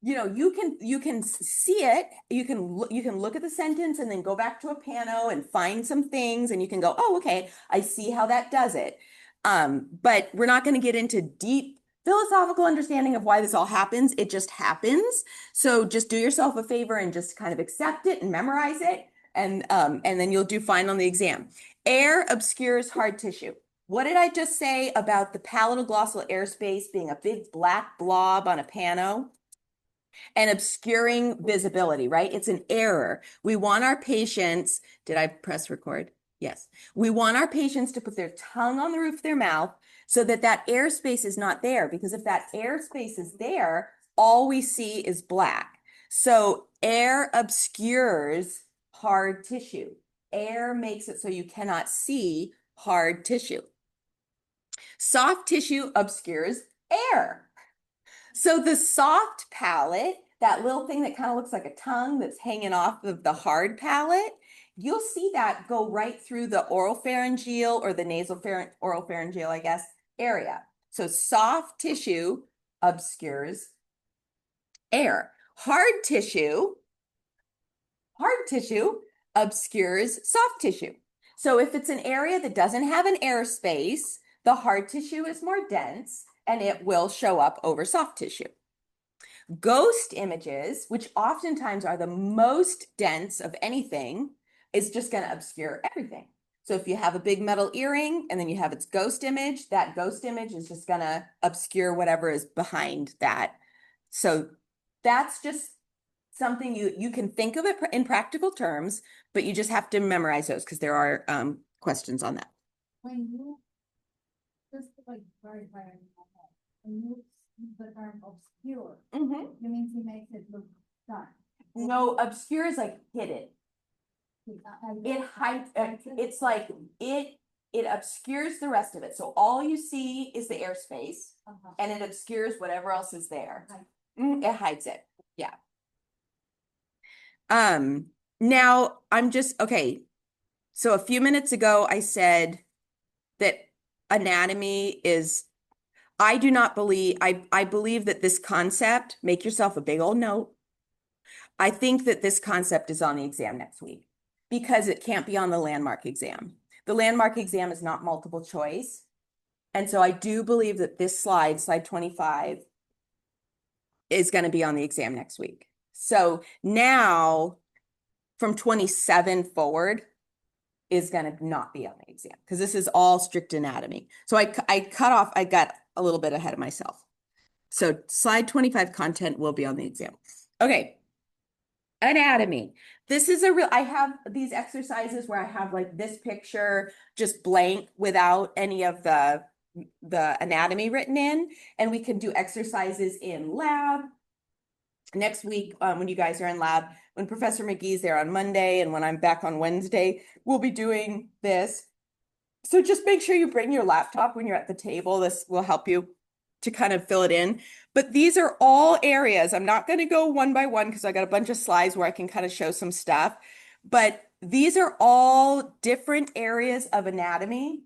You can see it. You can look at the sentence and then go back to a pano and find some things, and you can go, oh, okay, I see how that does it. But we're not going to get into deep philosophical understanding of why this all happens. It just happens. So just do yourself a favor and just kind of accept it and memorize it, and then you'll do fine on the exam. Air obscures hard tissue. What did I just say about the palatoglossal airspace being a big black blob on a pano and obscuring visibility, right? It's an error. We want our patients, did I press record? Yes. We want our patients to put their tongue on the roof of their mouth so that that airspace is not there, because if that airspace is there, all we see is black. So air obscures hard tissue. Air makes it so you cannot see hard tissue. Soft tissue obscures air. So the soft palate, that little thing that kind of looks like a tongue that's hanging off of the hard palate, you'll see that go right through the oropharyngeal or the oropharyngeal, I guess, area. So soft tissue obscures air. Hard tissue obscures soft tissue. So if it's an area that doesn't have an airspace, the hard tissue is more dense and it will show up over soft tissue. Ghost images, which oftentimes are the most dense of anything, is just going to obscure everything. So if you have a big metal earring and then you have its ghost image, that ghost image is just going to obscure whatever is behind that. So that's just something you can think of it in practical terms, but you just have to memorize those because there are questions on that. When you, just to like clarify, when you use the term obscure, you mean to make it look dark. No, obscure is like hidden. It hides, it's like it obscures the rest of it. So all you see is the airspace and it obscures whatever else is there. It hides it. Yeah. Now I'm just, okay. So a few minutes ago, I said that anatomy is, I do not believe, I believe that this concept, make yourself a big old note. I think that this concept is on the exam next week because it can't be on the landmark exam. The landmark exam is not multiple choice. And so I do believe that this slide 25, is going to be on the exam next week. So now from 27 forward is going to not be on the exam because this is all strict anatomy. So I cut off, I got a little bit ahead of myself. So slide 25 content will be on the exam. Okay. Anatomy. This is a real, I have these exercises where I have like this picture just blank without any of the anatomy written in, and we can do exercises in lab. Next week, when you guys are in lab, when Professor McGee's there on Monday and when I'm back on Wednesday, we'll be doing this. So just make sure you bring your laptop when you're at the table. This will help you to kind of fill it in. But these are all areas. I'm not going to go one by one because I got a bunch of slides where I can kind of show some stuff. But these are all different areas of anatomy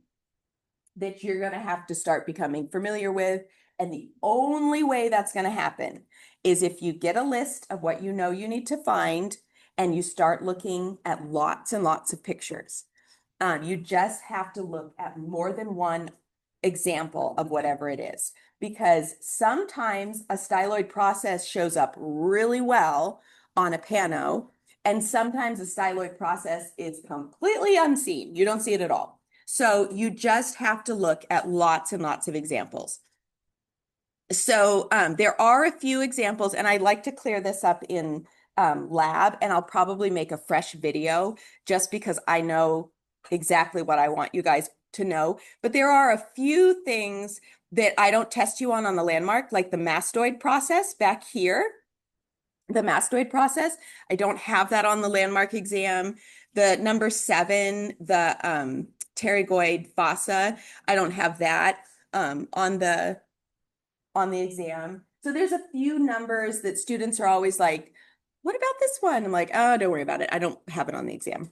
that you're going to have to start becoming familiar with. And the only way that's going to happen is if you get a list of what you know you need to find and you start looking at lots and lots of pictures. You just have to look at more than one example of whatever it is, because sometimes a styloid process shows up really well on a pano, and sometimes a styloid process is completely unseen. You don't see it at all. So you just have to look at lots and lots of examples. So there are a few examples, and I'd like to clear this up in lab, and I'll probably make a fresh video just because I know exactly what I want you guys to know. But there are a few things that I don't test you on the landmark, like the mastoid process back here. The mastoid process, I don't have that on the landmark exam. The number 7, the pterygoid fossa, I don't have that on the exam. So there's a few numbers that students are always like, what about this one? I'm like, oh, don't worry about it. I don't have it on the exam.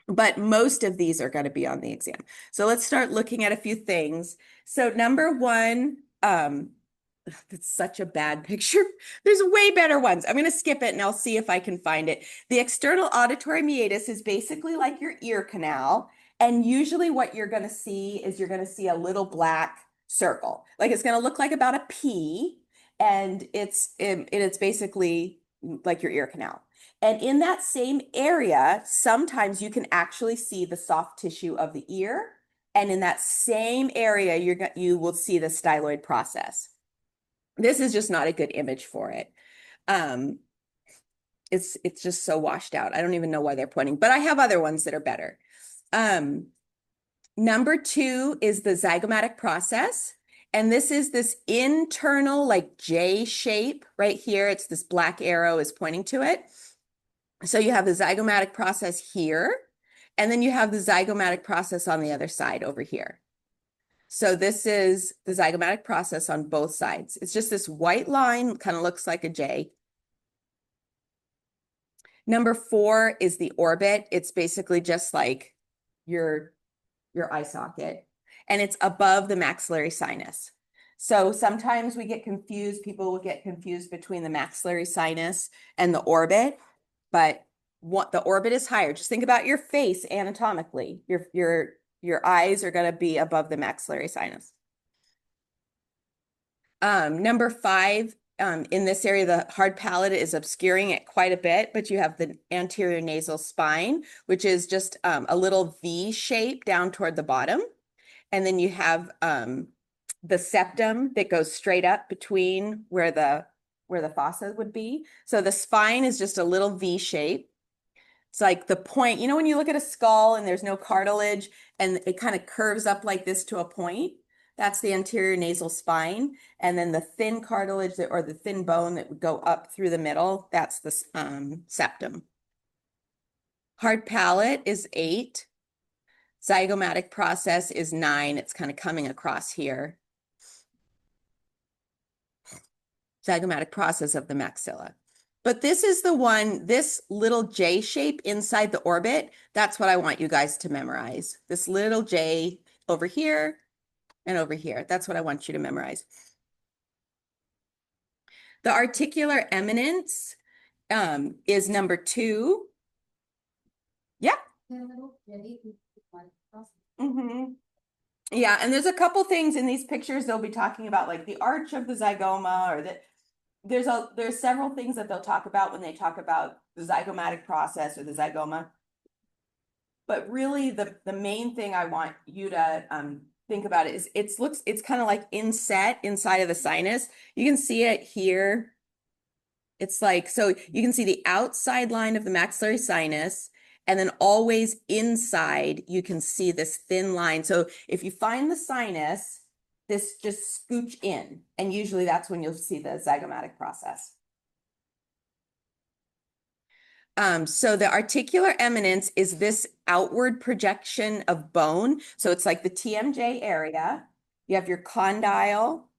But most of these are going to be on the exam. So let's start looking at a few things. So number 1, that's such a bad picture. There's way better ones. I'm going to skip it and I'll see if I can find it. The external auditory meatus is basically like your ear canal. And usually what you're going to see is you're going to see a little black circle. Like it's going to look like about a P, and it's basically like your ear canal. And in that same area, sometimes you can actually see the soft tissue of the ear And in that same area, you will see the styloid process. This is just not a good image for it. It's just so washed out. I don't even know why they're pointing, but I have other ones that are better. Number 2 is the zygomatic process. And this is this internal like J shape right here. It's this black arrow is pointing to it. So you have the zygomatic process here, and then you have the zygomatic process on the other side over here. So this is the zygomatic process on both sides. It's just this white line, kind of looks like a J. Number 4 is the orbit. It's basically just like your eye socket, and it's above the maxillary sinus. So sometimes we get confused, people will get confused between the maxillary sinus and the orbit, but what the orbit is higher. Just think about your face anatomically. Your eyes are going to be above the maxillary sinus. Number 5, in this area, the hard palate is obscuring it quite a bit, but you have the anterior nasal spine, which is just a little V shape down toward the bottom. And then you have the septum that goes straight up between where the fossa would be. So the spine is just a little V shape. It's like the point, you know, when you look at a skull and there's no cartilage and it kind of curves up like this to a point, that's the anterior nasal spine. And then the thin cartilage or the thin bone that would go up through the middle, that's the septum. Hard palate is 8. Zygomatic process is 9. It's kind of coming across here. Zygomatic process of the maxilla. But this is the one, this little J shape inside the orbit, that's what I want you guys to memorize. This little J over here and over here. That's what I want you to memorize. The articular eminence is number 2. Yeah. Yeah, and there's a couple things in these pictures they'll be talking about, like the arch of the zygoma, or that there's several things that they'll talk about when they talk about the zygomatic process or the zygoma. But really the main thing I want you to think about is it's kind of like inset inside of the sinus. You can see it here. It's like, so you can see the outside line of the maxillary sinus, and then always inside you can see this thin line. So if you find the sinus, this just scooch in, and usually that's when you'll see the zygomatic process. So the articular eminence is this outward projection of bone. So it's like the TMJ area. You have your condyle,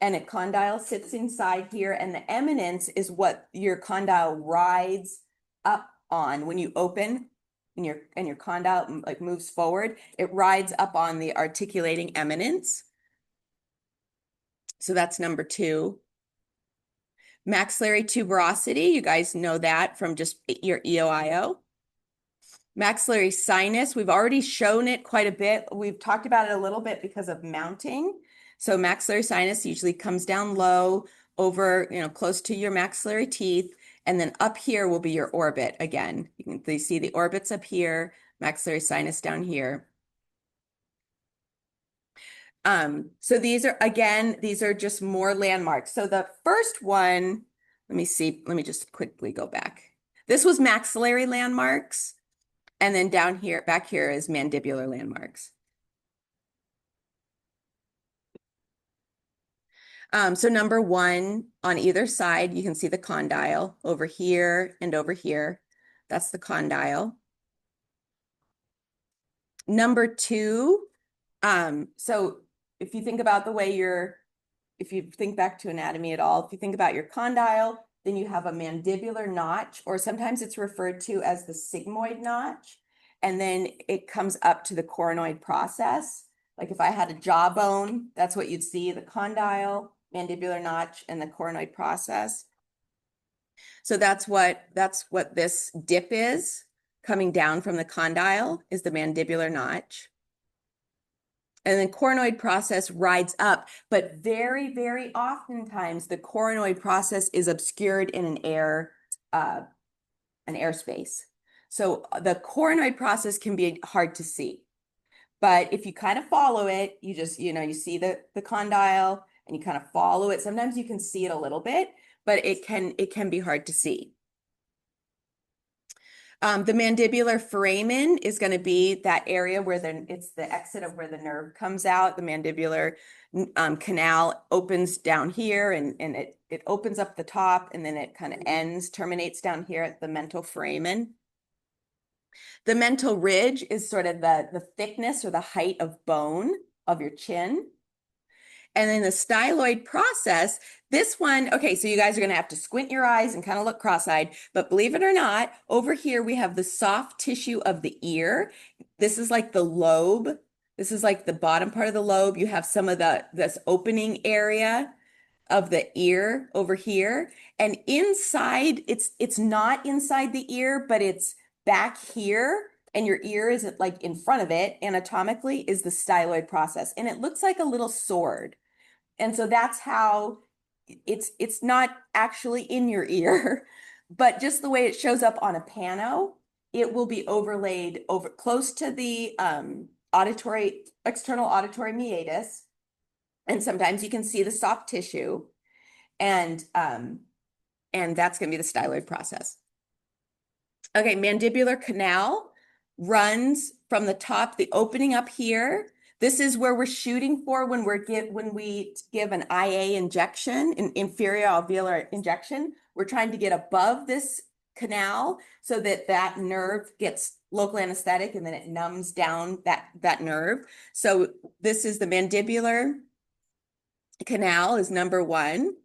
and a condyle sits inside here, and the eminence is what your condyle rides up on when you open and your condyle like moves forward. It rides up on the articulating eminence. So that's number 2. Maxillary tuberosity, you guys know that from just your EOIO. Maxillary sinus, we've already shown it quite a bit. We've talked about it a little bit because of mounting. So maxillary sinus usually comes down low over, close to your maxillary teeth. And then up here will be your orbit again. You can see the orbits up here, maxillary sinus down here. So these are just more landmarks. So the first one, let me just quickly go back. This was maxillary landmarks. And then down here, back here is mandibular landmarks. So number 1, on either side, you can see the condyle over here and over here. That's the condyle. Number 2, so if you think about the way if you think back to anatomy at all, if you think about your condyle, then you have a mandibular notch, or sometimes it's referred to as the sigmoid notch. And then it comes up to the coronoid process. Like if I had a jawbone, that's what you'd see, the condyle, mandibular notch, and the coronoid process. So that's what this dip is, coming down from the condyle is the mandibular notch. And the coronoid process rides up, but very, very oftentimes the coronoid process is obscured in an airspace. So the coronoid process can be hard to see. But if you kind of follow it, you just, you see the condyle and you kind of follow it. Sometimes you can see it a little bit, but it can be hard to see. The mandibular foramen is going to be that area where it's the exit of where the nerve comes out. The mandibular canal opens down here and it opens up the top and then it kind of terminates down here at the mental foramen. The mental ridge is sort of the thickness or the height of bone of your chin. And then the styloid process, this one, okay, so you guys are going to have to squint your eyes and kind of look cross-eyed, but believe it or not, over here we have the soft tissue of the ear. This is like the lobe. This is like the bottom part of the lobe. You have some of this opening area of the ear over here. And inside, it's not inside the ear, but it's back here. And your ear is like in front of it, anatomically, is the styloid process. And it looks like a little sword. And so that's how it's not actually in your ear, but just the way it shows up on a pano, it will be overlaid over close to the external auditory meatus. And sometimes you can see the soft tissue, and that's going to be the styloid process. Okay, mandibular canal runs from the top, the opening up here. This is where we're shooting for when we give an IA injection, an inferior alveolar injection. We're trying to get above this canal so that nerve gets local anesthetic and then it numbs down that nerve. So this is the mandibular canal is number one.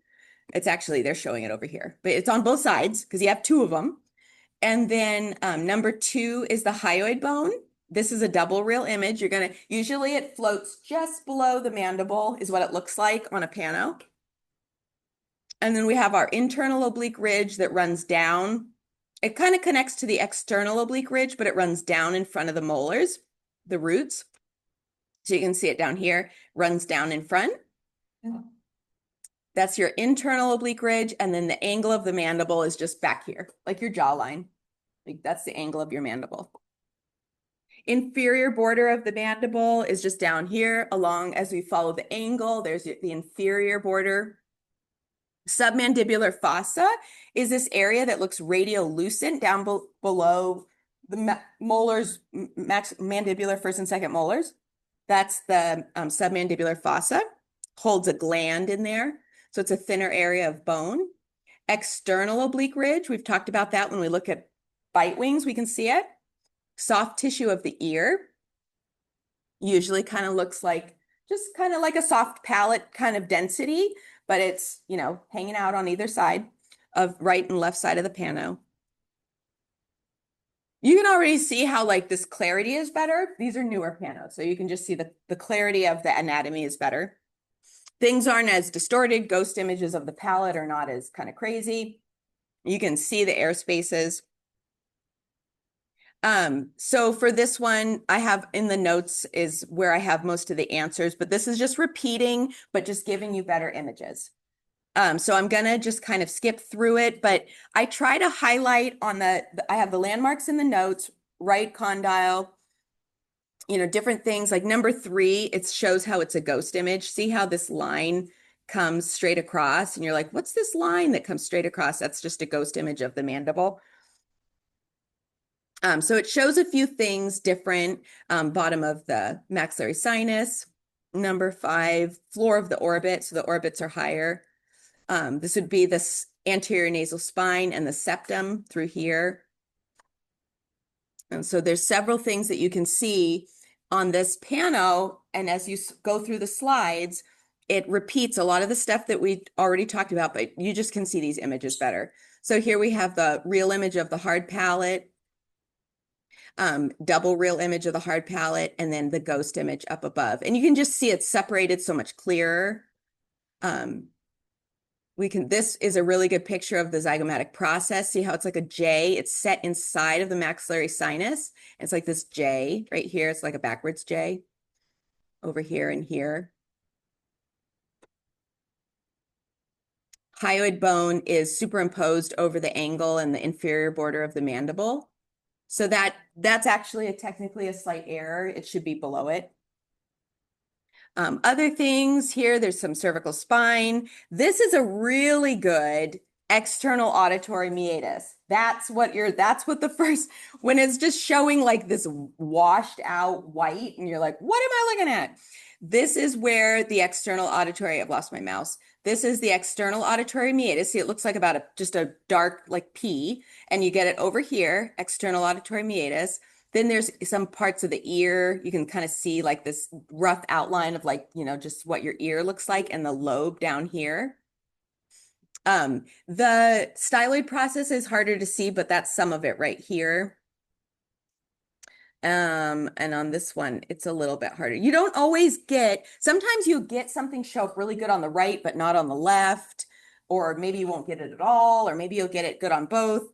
It's actually, they're showing it over here, but it's on both sides because you have two of them. And then number two is the hyoid bone. This is a double real image. Usually it floats just below the mandible is what it looks like on a pano. And then we have our internal oblique ridge that runs down. It kind of connects to the external oblique ridge, but it runs down in front of the molars, the roots. So you can see it down here, runs down in front. Yeah. That's your internal oblique ridge. And then the angle of the mandible is just back here, like your jawline. Like that's the angle of your mandible. Inferior border of the mandible is just down here along as we follow the angle. There's the inferior border. Submandibular fossa is this area that looks radiolucent down below the molars, mandibular first and second molars. That's the submandibular fossa. Holds a gland in there. So it's a thinner area of bone. External oblique ridge, we've talked about that when we look at bite wings, we can see it. Soft tissue of the ear usually kind of looks like just kind of like a soft palate kind of density, but it's, hanging out on either side of right and left side of the pano. You can already see how like this clarity is better. These are newer panos, so you can just see the clarity of the anatomy is better. Things aren't as distorted. Ghost images of the palate are not as kind of crazy. You can see the air spaces. So for this one, I have in the notes is where I have most of the answers, but this is just repeating, but just giving you better images. So I'm gonna just kind of skip through it, but I try to highlight on I have the landmarks in the notes, right condyle, different things like number 3, it shows how it's a ghost image. See how this line comes straight across and you're like, what's this line that comes straight across? That's just a ghost image of the mandible. So it shows a few things different. Bottom of the maxillary sinus. Number 5, floor of the orbit. So the orbits are higher. This would be this anterior nasal spine and the septum through here. And so there's several things that you can see on this pano. And as you go through the slides, it repeats a lot of the stuff that we already talked about, but you just can see these images better. So here we have the real image of the hard palate, double real image of the hard palate, and then the ghost image up above. And you can just see it's separated so much clearer. This is a really good picture of the zygomatic process. See how it's like a J? It's set inside of the maxillary sinus. It's like this J right here. It's like a backwards J over here and here. Hyoid bone is superimposed over the angle and the inferior border of the mandible. So that's actually technically a slight error. It should be below it. Other things here, there's some cervical spine. This is a really good external auditory meatus. That's what the first, when it's just showing like this washed out white and you're like, what am I looking at? This is where the external auditory, I've lost my mouse. This is the external auditory meatus. See, it looks like just a dark like P, and you get it over here, external auditory meatus. Then there's some parts of the ear. You can kind of see like this rough outline of like, just what your ear looks like and the lobe down here. The styloid process is harder to see, but that's some of it right here. And on this one, it's a little bit harder. You don't always sometimes you get something show up really good on the right, but not on the left, or maybe you won't get it at all, or maybe you'll get it good on both.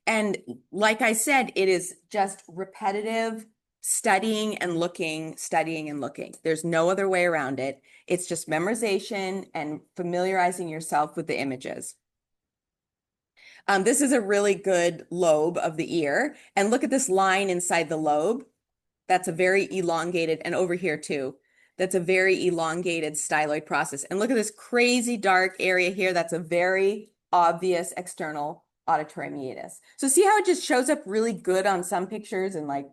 And like I said, it is just repetitive studying and looking, studying and looking. There's no other way around it. It's just memorization and familiarizing yourself with the images. This is a really good lobe of the ear. And look at this line inside the lobe. That's a very elongated, and over here too, that's a very elongated styloid process. And look at this crazy dark area here. That's a very obvious external auditory meatus. So see how it just shows up really good on some pictures and like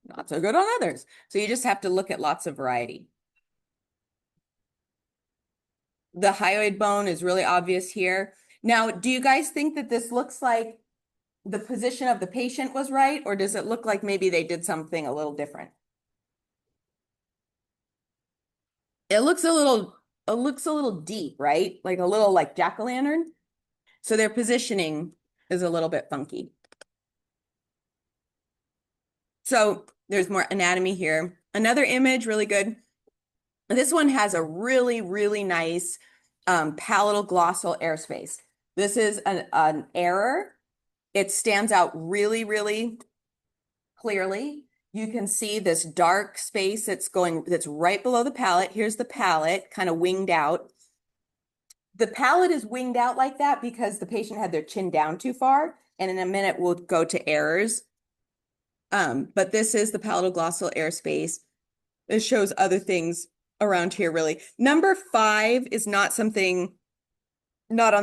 not so good on others. So you just have to look at lots of variety. The hyoid bone is really obvious here. Now, do you guys think that this looks like the position of the patient was right, or does it look like maybe they did something a little different? It looks a little deep, right? Like a little like jack-o'-lantern. So their positioning is a little bit funky. So there's more anatomy here. Another image, really good. This one has a really, really nice palatal glossal airspace. This is an error. It stands out really, really clearly. You can see this dark space that's right below the palate. Here's the palate kind of winged out. The palate is winged out like that because the patient had their chin down too far. And in a minute, we'll go to errors. But this is the palatoglossal airspace. It shows other things around here, really. Number 5 is not on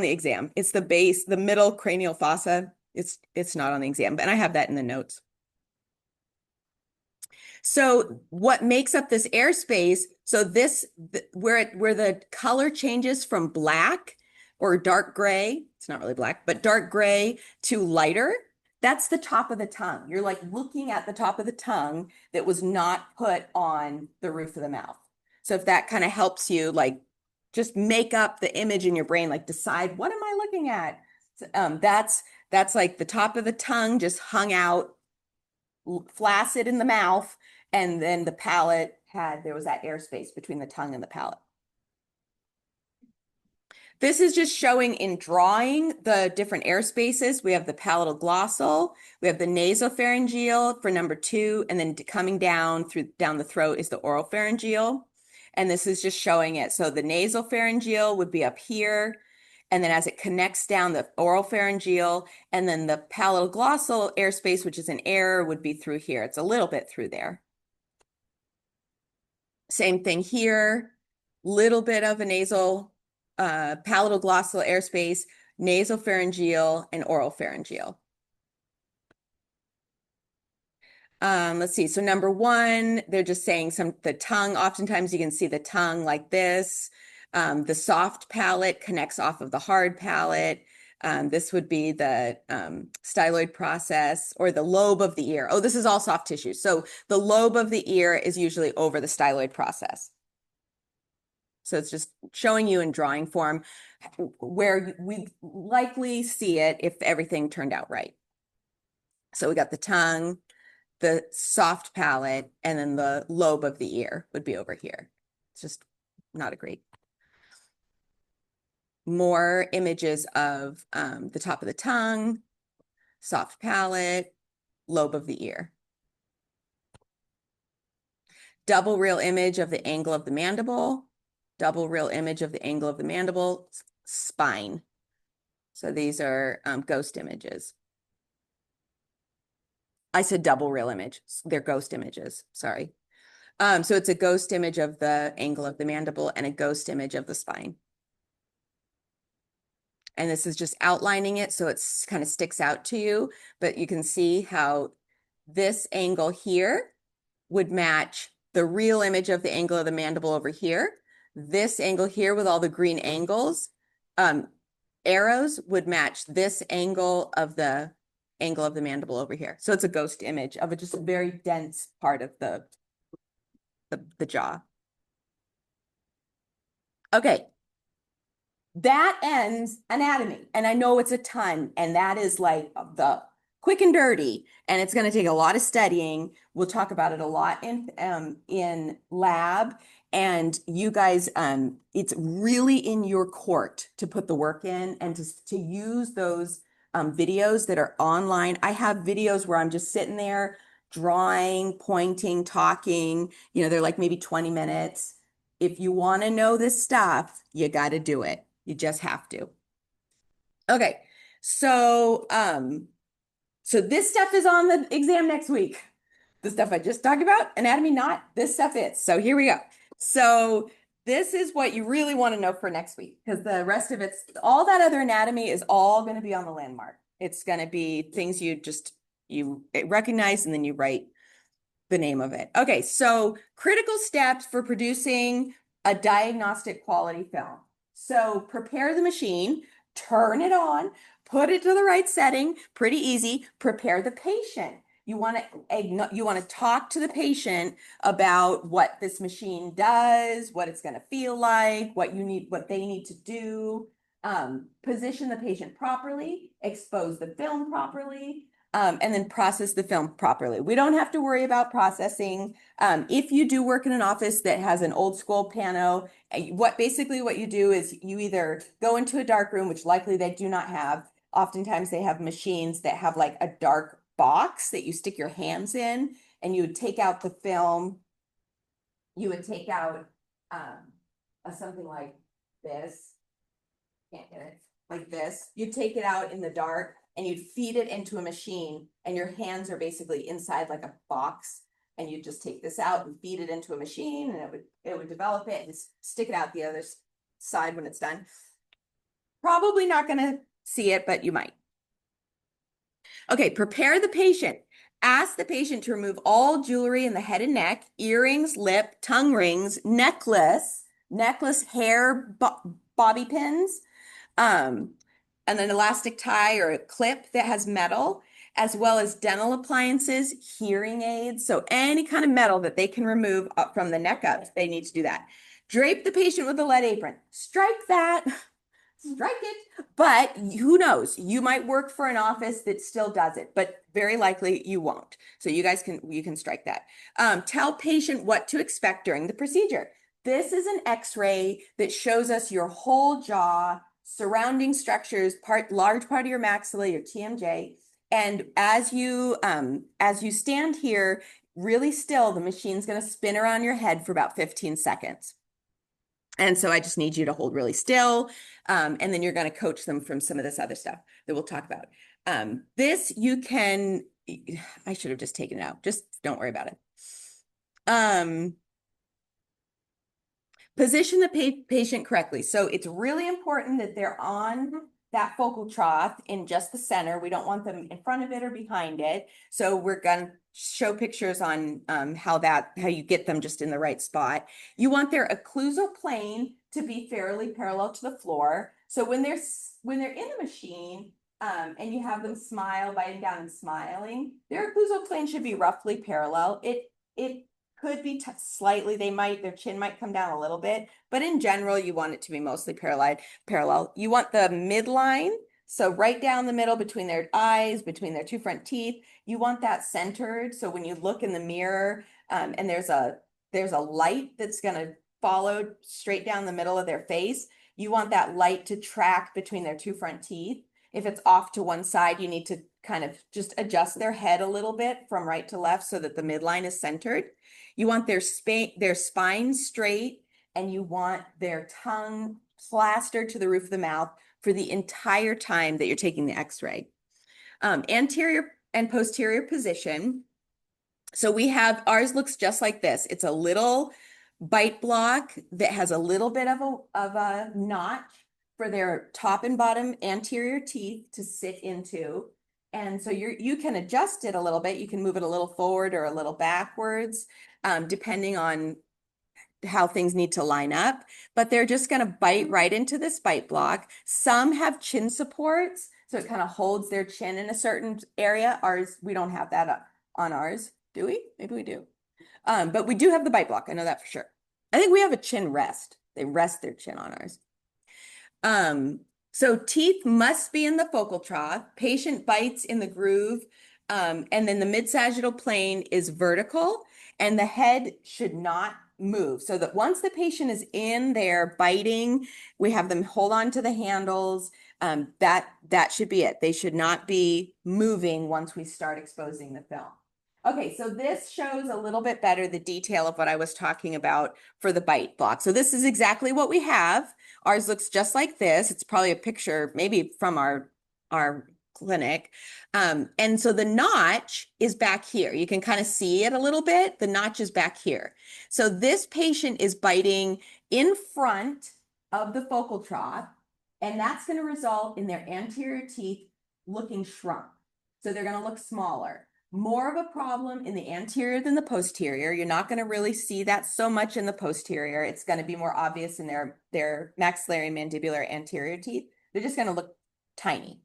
the exam. It's the base, the middle cranial fossa. It's not on the exam, and I have that in the notes. So what makes up this airspace? So where the color changes from black or dark gray, it's not really black, but dark gray to lighter, that's the top of the tongue. You're like looking at the top of the tongue that was not put on the roof of the mouth. So if that kind of helps you, like just make up the image in your brain, like decide, what am I looking at? That's like the top of the tongue just hung out flaccid in the mouth, and then the palate there was that airspace between the tongue and the palate. This is just showing in drawing the different air spaces. We have the palatoglossal, we have the nasopharyngeal for number 2, and then coming down the throat is the oropharyngeal. And this is just showing it. So the nasopharyngeal would be up here, and then as it connects down the oropharyngeal, and then the palatoglossal airspace, which is an air, would be through here. It's a little bit through there. Same thing here, little bit of a nasal palatoglossal airspace, nasopharyngeal, and oropharyngeal. Let's see. So number 1, they're just saying the tongue. Oftentimes you can see the tongue like this. The soft palate connects off of the hard palate. This would be the styloid process, or the lobe of the ear. Oh, this is all soft tissue. So the lobe of the ear is usually over the styloid process. So it's just showing you in drawing form where we likely see it if everything turned out right. So we got the tongue, the soft palate, and then the lobe of the ear would be over here. It's just not a great. More images of the top of the tongue, soft palate, lobe of the ear. Double real image of the angle of the mandible, double real image of the angle of the mandible, spine. So these are ghost images. I said double real image. They're ghost images. Sorry. So it's a ghost image of the angle of the mandible and a ghost image of the spine. And this is just outlining it so it's kind of sticks out to you, but you can see how this angle here would match the real image of the angle of the mandible over here. This angle here with all the green angles, arrows would match this angle of the mandible over here. So it's a ghost image of just a very dense part of the jaw. Okay. That ends anatomy. And I know it's a ton, and that is like the quick and dirty, and it's going to take a lot of studying. We'll talk about it a lot in lab. And you guys, it's really in your court to put the work in and to use those videos that are online. I have videos where I'm just sitting there drawing, pointing, talking, they're like maybe 20 minutes. If you want to know this stuff, you got to do it. You just have to. Okay. So, so this stuff is on the exam next week. The stuff I just talked about, anatomy, not this stuff is. So here we go. So this is what you really want to know for next week, because the rest of it's all that other anatomy is all going to be on the landmark. It's going to be things you recognize and then you write the name of it. Okay, so critical steps for producing a diagnostic quality film. So prepare the machine, turn it on, put it to the right setting, pretty easy. Prepare the patient. You want to talk to the patient about what this machine does, what it's going to feel like, what they need to do. Position the patient properly, expose the film properly, and then process the film properly. We don't have to worry about processing. If you do work in an office that has an old school pano, what you do is you either go into a dark room, which likely they do not have. Oftentimes they have machines that have like a dark box that you stick your hands in, and you would take out the film. You would take out something like this. Can't get it. Like this. You'd take it out in the dark and you'd feed it into a machine, and your hands are basically inside like a box, and you just take this out and feed it into a machine, and it would develop it and stick it out the other side when it's done. Probably not going to see it, but you might. Okay, prepare the patient. Ask the patient to remove all jewelry in the head and neck, earrings, lip, tongue rings, necklace, hair, bobby pins, and an elastic tie or a clip that has metal, as well as dental appliances, hearing aids. So any kind of metal that they can remove up from the neck up, they need to do that. Drape the patient with a lead apron. Strike that. Strike it. But who knows? You might work for an office that still does it, but very likely you won't. So you can strike that. Tell patient what to expect during the procedure. This is an X-ray that shows us your whole jaw, surrounding structures, large part of your maxilla, your TMJ. And as you stand here really still, the machine's going to spin around your head for about 15 seconds. And so I just need you to hold really still. And then you're going to coach them from some of this other stuff that we'll talk about. This you can, I should have just taken it out. Just don't worry about it. Position the patient correctly. So it's really important that they're on that focal trough in just the center. We don't want them in front of it or behind it. So we're going to show pictures on how you get them just in the right spot. You want their occlusal plane to be fairly parallel to the floor. So when they're in the machine and you have them smile, biting down and smiling, their occlusal plane should be roughly parallel. It could be slightly, their chin might come down a little bit, but in general, you want it to be mostly parallel. You want the midline, so right down the middle between their eyes, between their two front teeth, you want that centered. So when you look in the mirror and there's a light that's going to follow straight down the middle of their face, you want that light to track between their two front teeth. If it's off to one side, you need to kind of just adjust their head a little bit from right to left so that the midline is centered. You want their spine straight, and you want their tongue plastered to the roof of the mouth for the entire time that you're taking the X-ray. Anterior and posterior position. So we have, ours looks just like this. It's a little bite block that has a little bit of a notch for their top and bottom anterior teeth to sit into. And so you can adjust it a little bit. You can move it a little forward or a little backwards, depending on how things need to line up, but they're just going to bite right into this bite block. Some have chin supports, so it kind of holds their chin in a certain area. Ours, we don't have that on ours, do we? Maybe we do. But we do have the bite block. I know that for sure. I think we have a chin rest. They rest their chin on ours. So teeth must be in the focal trough. Patient bites in the groove. And then the mid-sagittal plane is vertical and the head should not move. So that once the patient is in there biting, we have them hold on to the handles. That should be it. They should not be moving once we start exposing the film. Okay, so this shows a little bit better the detail of what I was talking about for the bite block. So this is exactly what we have. Ours looks just like this. It's probably a picture maybe from our clinic. And so the notch is back here. You can kind of see it a little bit. The notch is back here. So this patient is biting in front of the focal trough, and that's going to result in their anterior teeth looking shrunk. So they're going to look smaller. More of a problem in the anterior than the posterior. You're not going to really see that so much in the posterior. It's going to be more obvious in their maxillary mandibular anterior teeth. They're just going to look tiny.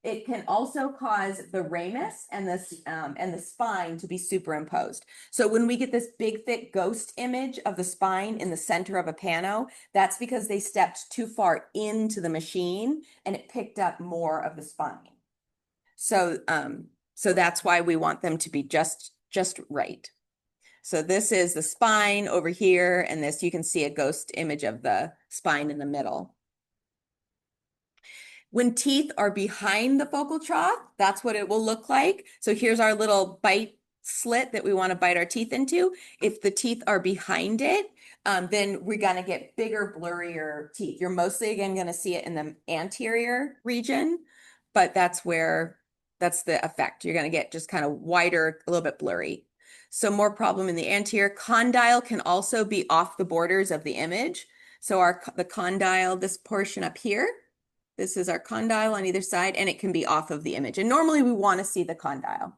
It can also cause the ramus and the spine to be superimposed. So when we get this big, thick ghost image of the spine in the center of a pano, that's because they stepped too far into the machine and it picked up more of the spine. So that's why we want them to be just right. So this is the spine over here, and this, you can see a ghost image of the spine in the middle. When teeth are behind the focal trough, that's what it will look like. So here's our little bite slit that we want to bite our teeth into. If the teeth are behind it, then we're going to get bigger, blurrier teeth. You're mostly, again, going to see it in the anterior region, but that's the effect. You're going to get just kind of wider, a little bit blurry. So more problem in the anterior. Condyle can also be off the borders of the image. So the condyle, this portion up here, this is our condyle on either side, and it can be off of the image. And normally we want to see the condyle.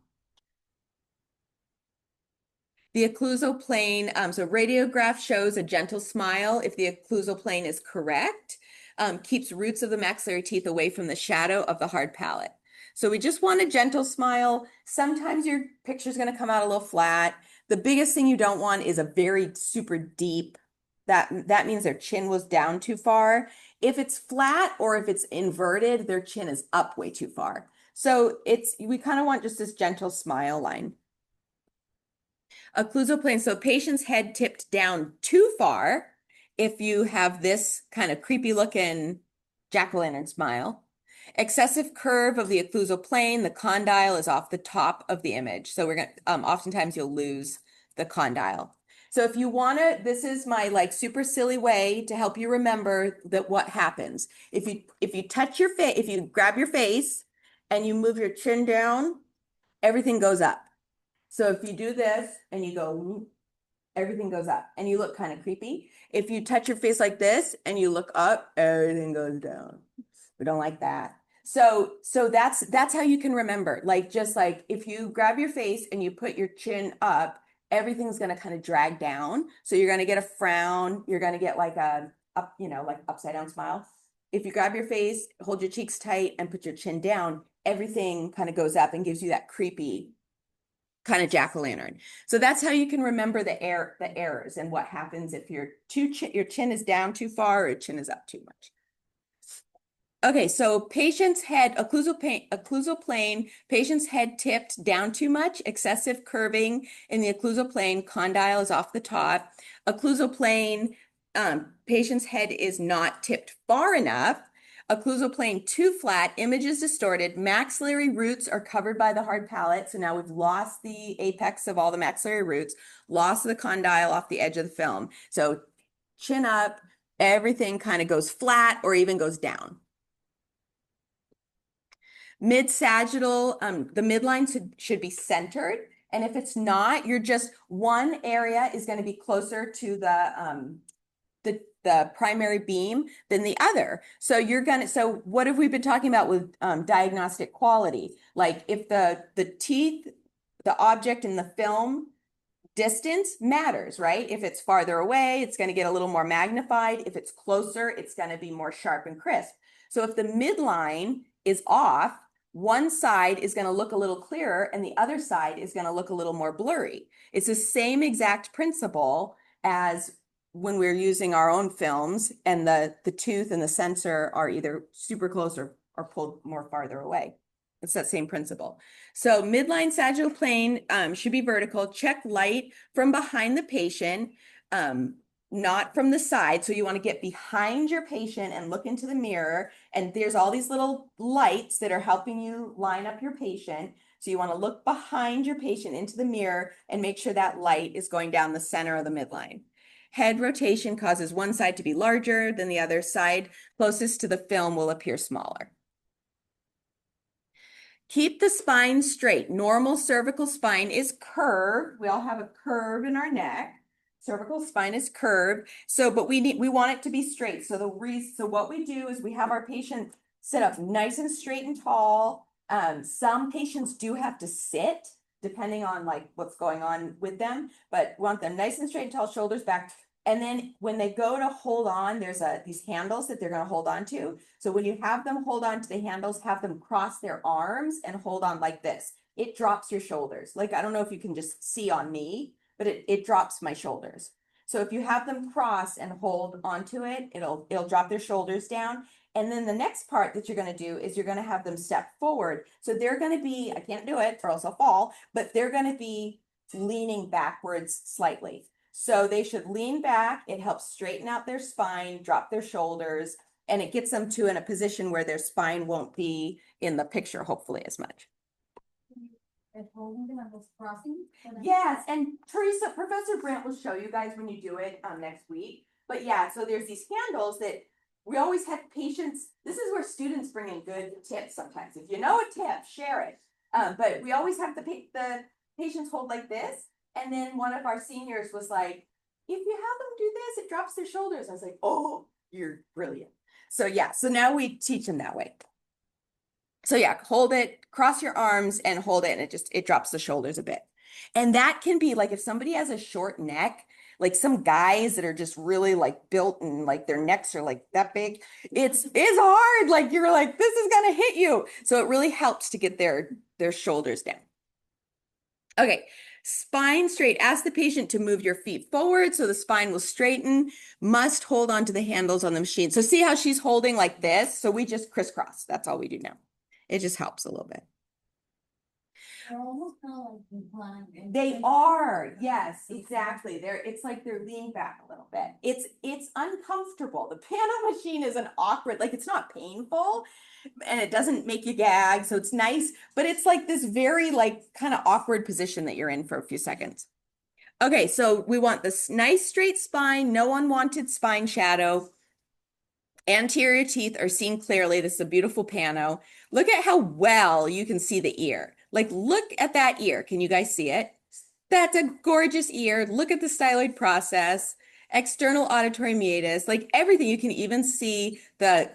The occlusal plane, so radiograph shows a gentle smile if the occlusal plane is correct, keeps roots of the maxillary teeth away from the shadow of the hard palate. So we just want a gentle smile. Sometimes your picture is going to come out a little flat. The biggest thing you don't want is a very super deep, that means their chin was down too far. If it's flat or if it's inverted, their chin is up way too far. So we kind of want just this gentle smile line. Occlusal plane, so patient's head tipped down too far if you have this kind of creepy looking jack-o'-lantern smile. Excessive curve of the occlusal plane, the condyle is off the top of the image. So we're going to, oftentimes you'll lose the condyle. So if you want to, this is my like super silly way to help you remember that what happens. If you touch your face, if you grab your face and you move your chin down, everything goes up. So if you do this and you go, everything goes up and you look kind of creepy. If you touch your face like this and you look up, everything goes down. We don't like that. So that's how you can remember. Like, just like if you grab your face and you put your chin up, everything's going to kind of drag down. So you're going to get a frown. You're going to get like like upside down smile. If you grab your face, hold your cheeks tight and put your chin down, everything kind of goes up and gives you that creepy kind of jack-o'-lantern. So that's how you can remember the errors and what happens if your chin is down too far or your chin is up too much. Okay, so patient's head, occlusal plane, patient's head tipped down too much, excessive curving in the occlusal plane, condyle is off the top. Occlusal plane, patient's head is not tipped far enough. Occlusal plane too flat, image is distorted, maxillary roots are covered by the hard palate. So now we've lost the apex of all the maxillary roots, lost the condyle off the edge of the film. So chin up, everything kind of goes flat or even goes down. Mid-sagittal, the midline should be centered. And if it's not, you're just, one area is going to be closer to the primary beam than the other. So so what have we been talking about with diagnostic quality? Like if the teeth, the object in the film distance matters, right? If it's farther away, it's going to get a little more magnified. If it's closer, it's going to be more sharp and crisp. So if the midline is off, one side is going to look a little clearer and the other side is going to look a little more blurry. It's the same exact principle as when we're using our own films and the tooth and the sensor are either super close or pulled more farther away. It's that same principle. So midline sagittal plane should be vertical. Check light from behind the patient, not from the side. So you want to get behind your patient and look into the mirror. And there's all these little lights that are helping you line up your patient. So you want to look behind your patient into the mirror and make sure that light is going down the center of the midline. Head rotation causes one side to be larger than the other side. Closest to the film will appear smaller. Keep the spine straight. Normal cervical spine is curved. We all have a curve in our neck. Cervical spine is curved. So, but we want it to be straight. So what we do is we have our patient sit up nice and straight and tall. Some patients do have to sit depending on like what's going on with them, but we want them nice and straight and tall, shoulders back. And then when they go to hold on, there's these handles that they're going to hold on to. So when you have them hold on to the handles, have them cross their arms and hold on like this. It drops your shoulders. Like, I don't know if you can just see on me, but it drops my shoulders. So if you have them cross and hold onto it, it'll drop their shoulders down. And then the next part that you're going to do is you're going to have them step forward. So they're going to be, I can't do it or else I'll fall, but they're going to be leaning backwards slightly. So they should lean back. It helps straighten out their spine, drop their shoulders, and it gets them to in a position where their spine won't be in the picture, hopefully, as much. At holding them and was crossing. Yes, and Teresa, Professor Brandt will show you guys when you do it next week. But yeah, so there's these handles that we always have patients. This is where students bring in good tips sometimes. If you know a tip, share it. But we always have the patients hold like this. And then one of our seniors was like, if you have them do this, it drops their shoulders. I was like, oh, you're brilliant. So yeah, so now we teach them that way. So yeah, hold it, cross your arms and hold it, and it drops the shoulders a bit. And that can be like if somebody has a short neck, like some guys that are just really like built and like their necks are like that big, it's hard. Like you're like, this is gonna hit you. So it really helps to get their shoulders down. Okay, spine straight. Ask the patient to move your feet forward so the spine will straighten. Must hold on to the handles on the machine. So see how she's holding like this? So we just crisscross. That's all we do now. It just helps a little bit. They're almost kind of like inclined. They are, yes, exactly. It's like they're leaning back a little bit. It's uncomfortable. The piano machine is an awkward, like it's not painful and it doesn't make you gag, so it's nice, but it's like this very like kind of awkward position that you're in for a few seconds. Okay, so we want this nice straight spine, no unwanted spine shadow. Anterior teeth are seen clearly. This is a beautiful pano. Look at how well you can see the ear. Like, look at that ear. Can you guys see it? That's a gorgeous ear. Look at the styloid process, external auditory meatus, like everything. You can even see the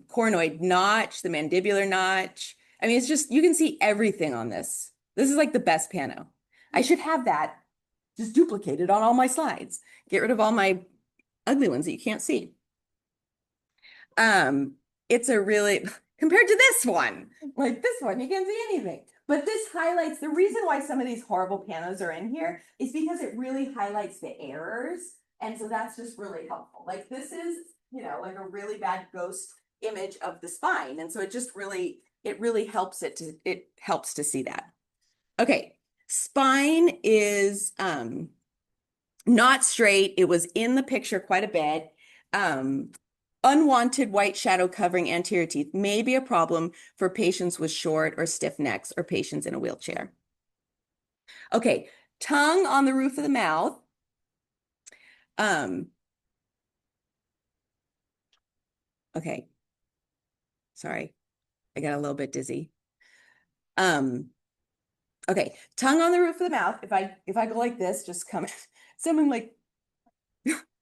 coronoid notch, the mandibular notch. I mean, it's just, you can see everything on this. This is like the best pano. I should have that just duplicated on all my slides. Get rid of all my ugly ones that you can't see. It's a really, compared to this one, like this one, you can't see anything. But this highlights, the reason why some of these horrible panos are in here is because it really highlights the errors. And so that's just really helpful. Like this is, like a really bad ghost image of the spine. And so it just really, helps it helps to see that. Okay, spine is not straight. It was in the picture quite a bit. Unwanted white shadow covering anterior teeth may be a problem for patients with short or stiff necks or patients in a wheelchair. Okay, tongue on the roof of the mouth. Okay, sorry, I got a little bit dizzy. Okay, tongue on the roof of the mouth. If I go like this, just come, someone like,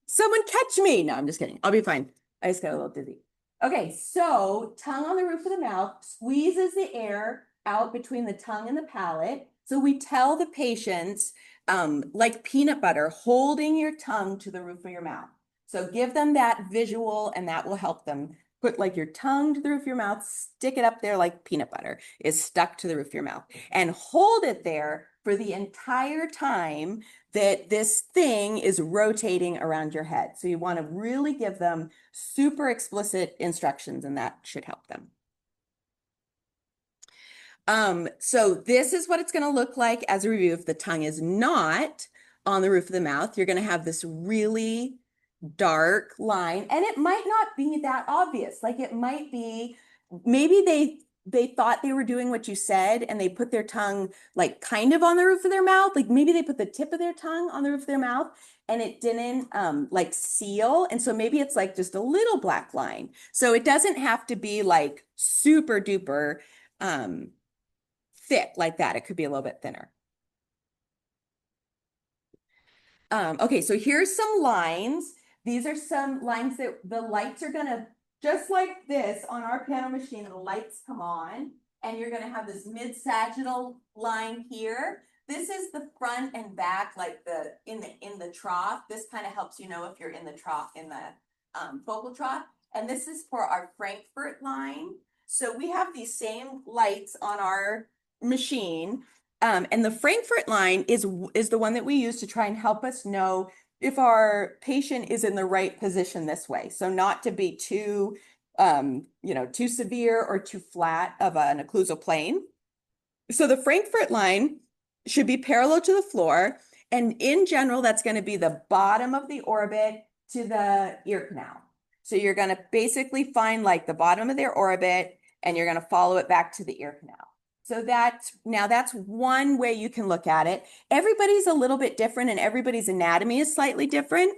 someone catch me. No, I'm just kidding. I'll be fine. I just got a little dizzy. Okay, so tongue on the roof of the mouth squeezes the air out between the tongue and the palate. So we tell the patients, like peanut butter, holding your tongue to the roof of your mouth. So give them that visual and that will help them. Put like your tongue to the roof of your mouth, stick it up there like peanut butter is stuck to the roof of your mouth, and hold it there for the entire time that this thing is rotating around your head. So you want to really give them super explicit instructions, and that should help them. So this is what it's going to look like as a review. If the tongue is not on the roof of the mouth, you're going to have this really dark line, and it might not be that obvious. Like it might be, maybe they thought they were doing what you said and they put their tongue like kind of on the roof of their mouth. Like maybe they put the tip of their tongue on the roof of their mouth and it didn't like seal. And so maybe it's like just a little black line. So it doesn't have to be like super duper thick like that. It could be a little bit thinner. Okay, so here's some lines. These are some lines that the lights are gonna, just like this on our piano machine, the lights come on and you're gonna have this mid-sagittal line here. This is the front and back, like in the trough. This kind of helps you know if you're in the trough, in the vocal trough. And this is for our Frankfurt line. So we have these same lights on our machine. And the Frankfurt line is the one that we use to try and help us know if our patient is in the right position this way. So not to be too, too severe or too flat of an occlusal plane. So the Frankfurt line should be parallel to the floor. And in general, that's going to be the bottom of the orbit to the ear canal. So you're going to basically find like the bottom of their orbit and you're going to follow it back to the ear canal. So that's one way you can look at it. Everybody's a little bit different and everybody's anatomy is slightly different.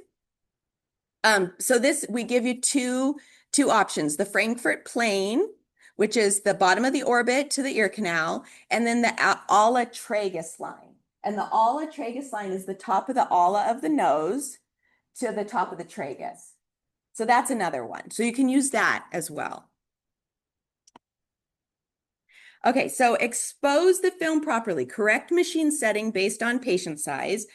So this, we give you two options, the Frankfurt plane, which is the bottom of the orbit to the ear canal, and then the ala tragus line. And the ala tragus line is the top of the ala of the nose to the top of the tragus. So that's another one. So you can use that as well. Okay, so expose the film properly, correct machine setting based on patient size,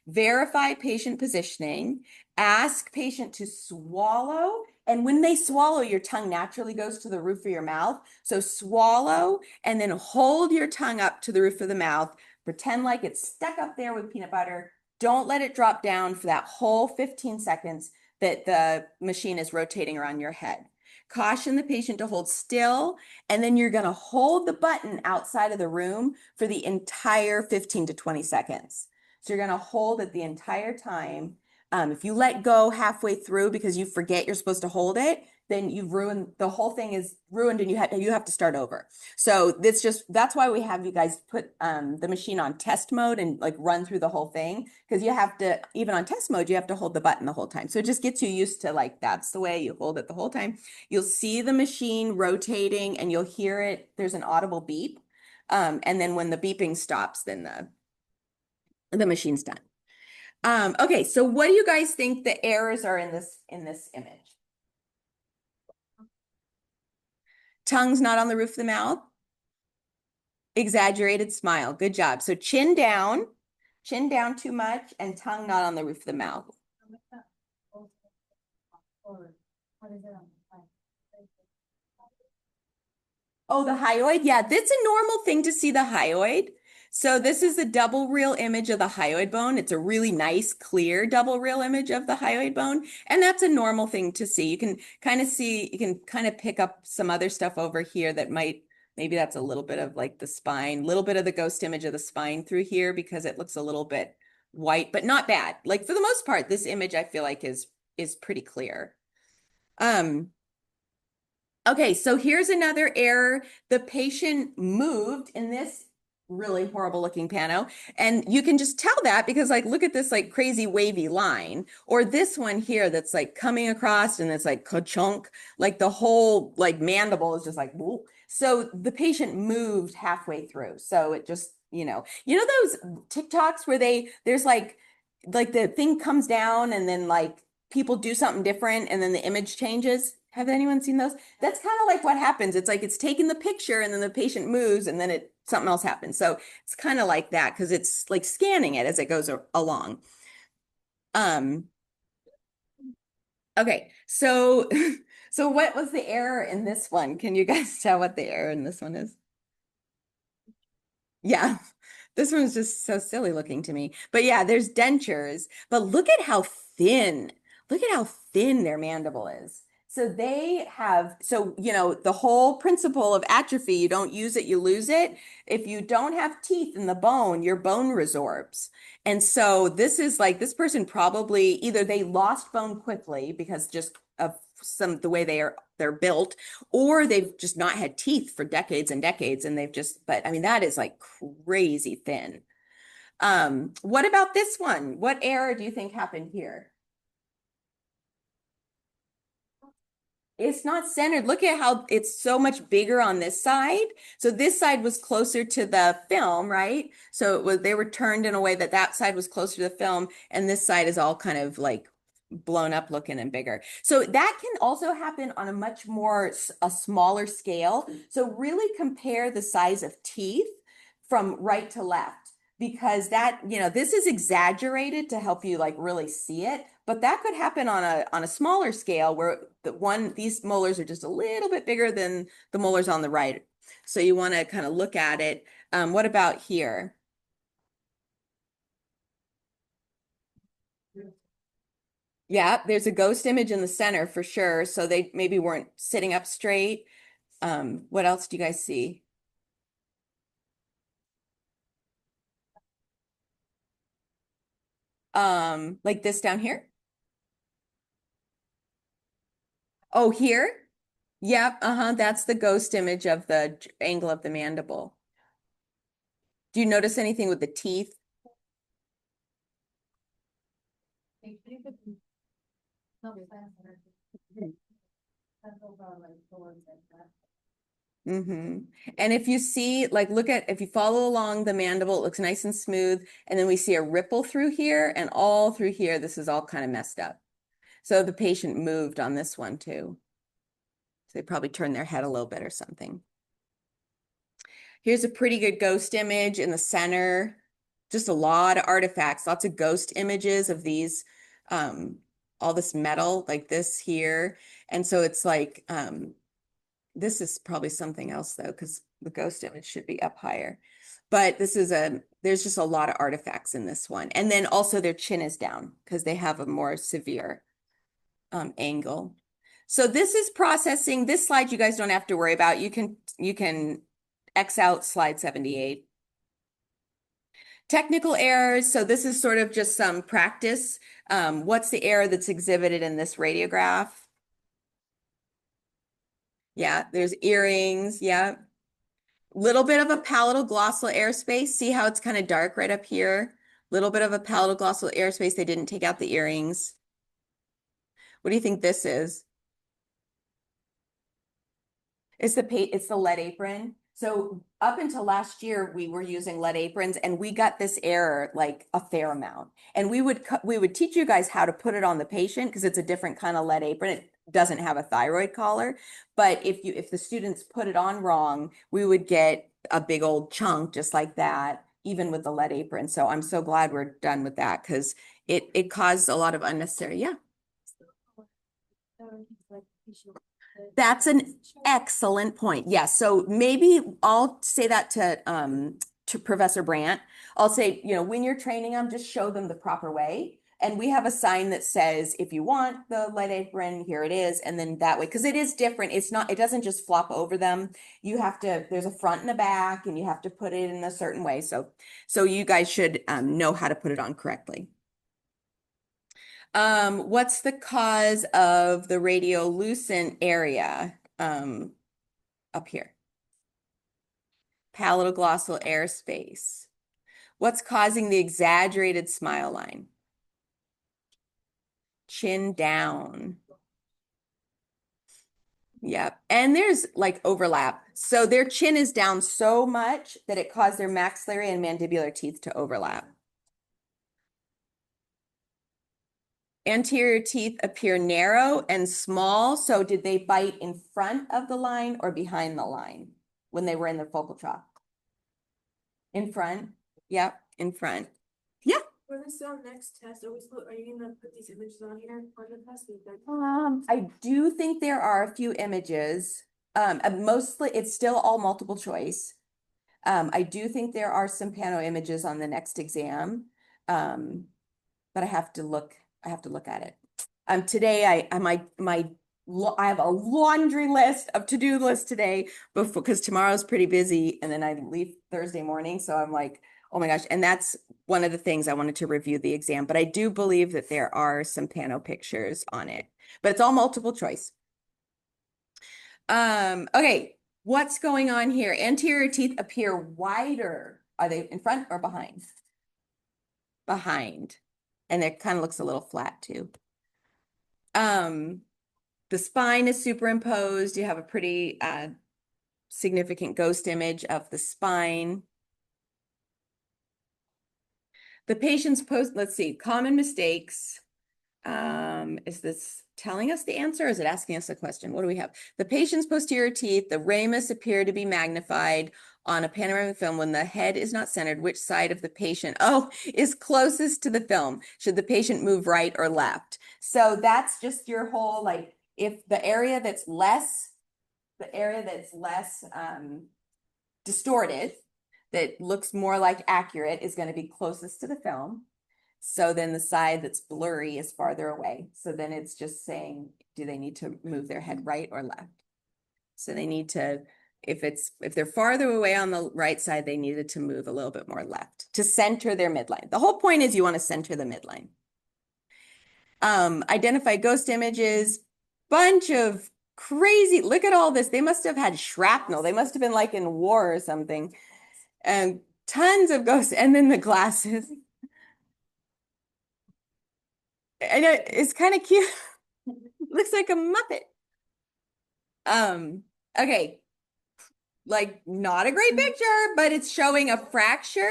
verify patient positioning, ask patient to swallow, and when they swallow, your tongue naturally goes to the roof of your mouth. So swallow and then hold your tongue up to the roof of the mouth. Pretend like it's stuck up there with peanut butter. Don't let it drop down for that whole 15 seconds that the machine is rotating around your head. Caution the patient to hold still, and then you're going to hold the button outside of the room for the entire 15 to 20 seconds. So you're going to hold it the entire time. If you let go halfway through because you forget you're supposed to hold it, then you've ruined, the whole thing is ruined and you have to start over. So that's why we have you guys put the machine on test mode and like run through the whole thing, because you have to, even on test mode, you have to hold the button the whole time. So it just gets you used to like, that's the way you hold it the whole time. You'll see the machine rotating and you'll hear it. There's an audible beep. And then when the beeping stops, then the machine's done. Okay, so what do you guys think the errors are in this image? Tongue's not on the roof of the mouth. Exaggerated smile. Good job. So chin down too much, and tongue not on the roof of the mouth. Oh, the hyoid. Yeah, that's a normal thing to see the hyoid. So this is a double reel image of the hyoid bone. It's a really nice, clear double reel image of the hyoid bone. And that's a normal thing to see. You can kind of pick up some other stuff over here that maybe that's a little bit of like the spine, a little bit of the ghost image of the spine through here because it looks a little bit white, but not bad. Like for the most part, this image I feel like is pretty clear. Okay, so here's another error. The patient moved in this really horrible looking pano. And you can just tell that because like, look at this like crazy wavy line, or this one here that's like coming across and it's like ka-chunk, like the whole like mandible is just like, whoop. So the patient moved halfway through. So it just, those TikToks where there's like the thing comes down and then like people do something different and then the image changes. Have anyone seen those? That's kind of like what happens. It's like it's taking the picture and then the patient moves and then something else happens. So it's kind of like that because it's like scanning it as it goes along. Um, okay, so so what was the error in this one? Can you guys tell what the error in this one is? Yeah. This one's just so silly looking to me. But yeah, there's dentures, but look at how thin. Look at how thin their mandible is. So the whole principle of atrophy, you don't use it, you lose it. If you don't have teeth in the bone, your bone resorbs. And so this person probably either they lost bone quickly because just of the way they're built, or they've just not had teeth for decades and decades and but I mean that is like crazy thin. What about this one? What error do you think happened here? It's not centered. Look at how it's so much bigger on this side. So this side was closer to the film, right? So they were turned in a way that side was closer to the film, and this side is all kind of like blown up looking and bigger. So that can also happen on a smaller scale. So really compare the size of teeth from right to left because this is exaggerated to help you like really see it, but that could happen on a smaller scale where these molars are just a little bit bigger than the molars on the right. So you want to kind of look at it. What about here? Yeah, there's a ghost image in the center for sure. So they maybe weren't sitting up straight. What else do you guys see? Like this down here? Oh, here? Yep, that's the ghost image of the angle of the mandible. Do you notice anything with the teeth? Mm-hmm. And if you see, if you follow along the mandible, it looks nice and smooth. And then we see a ripple through here and all through here. This is all kind of messed up. So the patient moved on this one too. So they probably turned their head a little bit or something. Here's a pretty good ghost image in the center. Just a lot of artifacts, lots of ghost images of all this metal like this here. And so it's like, this is probably something else though, because the ghost image should be up higher. But there's just a lot of artifacts in this one. And then also their chin is down because they have a more severe angle. So this is processing. This slide you guys don't have to worry about. You can X out slide 78. Technical errors. So this is sort of just some practice. What's the error that's exhibited in this radiograph? Yeah, there's earrings. Yeah. Little bit of a palatal glossal airspace. See how it's kind of dark right up here? Little bit of a palatal glossal airspace. They didn't take out the earrings. What do you think this is? It's the lead apron. So up until last year, we were using lead aprons and we got this error like a fair amount. And we would teach you guys how to put it on the patient because it's a different kind of lead apron. It doesn't have a thyroid collar. But if the students put it on wrong, we would get a big old chunk just like that, even with the lead apron. So I'm so glad we're done with that because it caused a lot of unnecessary, yeah. That's an excellent point. Yes. So maybe I'll say that to Professor Brandt. I'll say, when you're training them, just show them the proper way. And we have a sign that says, if you want the lead apron, here it is. And then that way, because it is different. It doesn't just flop over them. There's a front and a back, and you have to put it in a certain way. So you guys should know how to put it on correctly. What's the cause of the radiolucent area up here? Palatoglossal airspace. What's causing the exaggerated smile line? Chin down. Yep. And there's like overlap. So their chin is down so much that it caused their maxillary and mandibular teeth to overlap. Anterior teeth appear narrow and small. So did they bite in front of the line or behind the line when they were in the focal trough? In front. Yep, in front. Yeah. For this next test, are you gonna put these images on here for the test? I do think there are a few images. Mostly it's still all multiple choice. I do think there are some pano images on the next exam. But I have to look at it. Today I have a laundry list of to-do list today before because tomorrow's pretty busy and then I leave Thursday morning. So I'm like, oh my gosh. And that's one of the things I wanted to review the exam, but I do believe that there are some pano pictures on it, but it's all multiple choice. Okay, what's going on here? Anterior teeth appear wider. Are they in front or behind? Behind. And it kind of looks a little flat too. The spine is superimposed. You have a pretty significant ghost image of the spine. The patient's let's see, common mistakes. Is this telling us the answer or is it asking us a question? What do we have? The patient's posterior teeth, the ramus appear to be magnified on a panoramic film when the head is not centered. Which side of the patient, is closest to the film? Should the patient move right or left? So that's just your whole, like, if the area that's less distorted, that looks more like accurate is going to be closest to the film. So then the side that's blurry is farther away. So then it's just saying, do they need to move their head right or left? So they need to, if they're farther away on the right side, they needed to move a little bit more left to center their midline. The whole point is you want to center the midline. Identify ghost images, bunch of crazy, look at all this. They must have had shrapnel. They must have been like in war or something. And tons of ghosts. And then the glasses. I know it's kind of cute. Looks like a Muppet. Okay. Like not a great picture, but it's showing a fracture.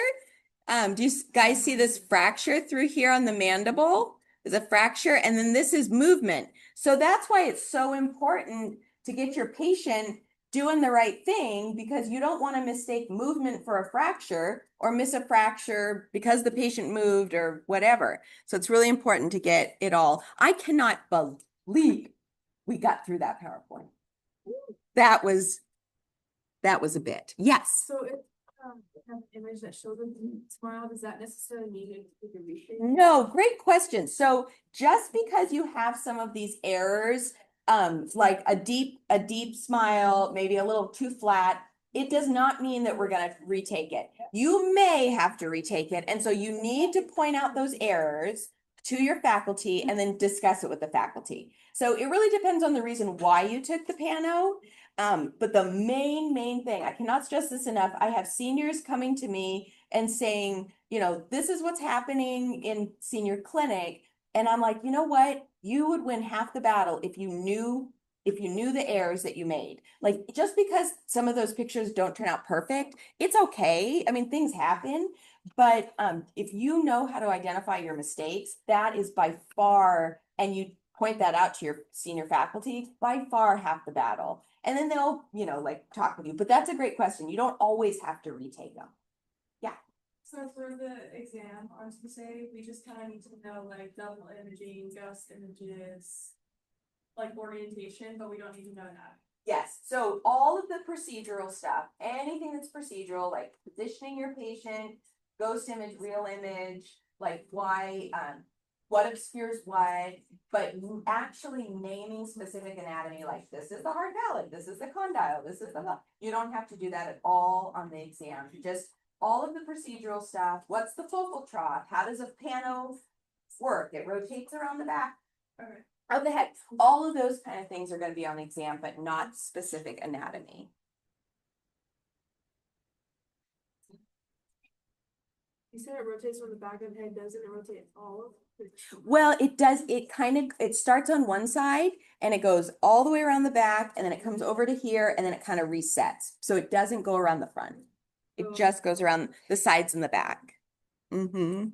Do you guys see this fracture through here on the mandible? There's a fracture, and then this is movement. So that's why it's so important to get your patient doing the right thing because you don't want to mistake movement for a fracture or miss a fracture because the patient moved or whatever. So it's really important to get it all. I cannot believe we got through that PowerPoint. That was a bit. Yes. So if have an image that shows them tomorrow, does that necessarily mean it take a reshape? No, great question. So just because you have some of these errors, like a deep smile, maybe a little too flat, it does not mean that we're going to retake it. You may have to retake it. And so you need to point out those errors to your faculty and then discuss it with the faculty. So it really depends on the reason why you took the pano. But the main thing, I cannot stress this enough. I have seniors coming to me and saying, this is what's happening in senior clinic. And I'm like, you know what? You would win half the battle if you knew the errors that you made. Like just because some of those pictures don't turn out perfect, it's okay. I mean, things happen. But if you know how to identify your mistakes, that is by far, and you point that out to your senior faculty, by far half the battle. And then they'll, like talk with you. But that's a great question. You don't always have to retake them. Yeah. So for the exam, I was gonna say, we just kind of need to know like double imaging, ghost images, like orientation, but we don't need to know that. Yes. So all of the procedural stuff, anything that's procedural, like positioning your patient, ghost image, real image, like why, what obscures what, but actually naming specific anatomy, like this is the hard palate, this is the condyle, this is the, you don't have to do that at all on the exam. Just all of the procedural stuff. What's the focal trough? How does a pano work? It rotates around the back of the head. All of those kind of things are going to be on the exam, but not specific anatomy. You said it rotates from the back of the head, doesn't it rotate all of it? Well, it does, it starts on one side and it goes all the way around the back and then it comes over to here and then it kind of resets. So it doesn't go around the front. It Oh. just goes around the sides and the back. Mm-hmm.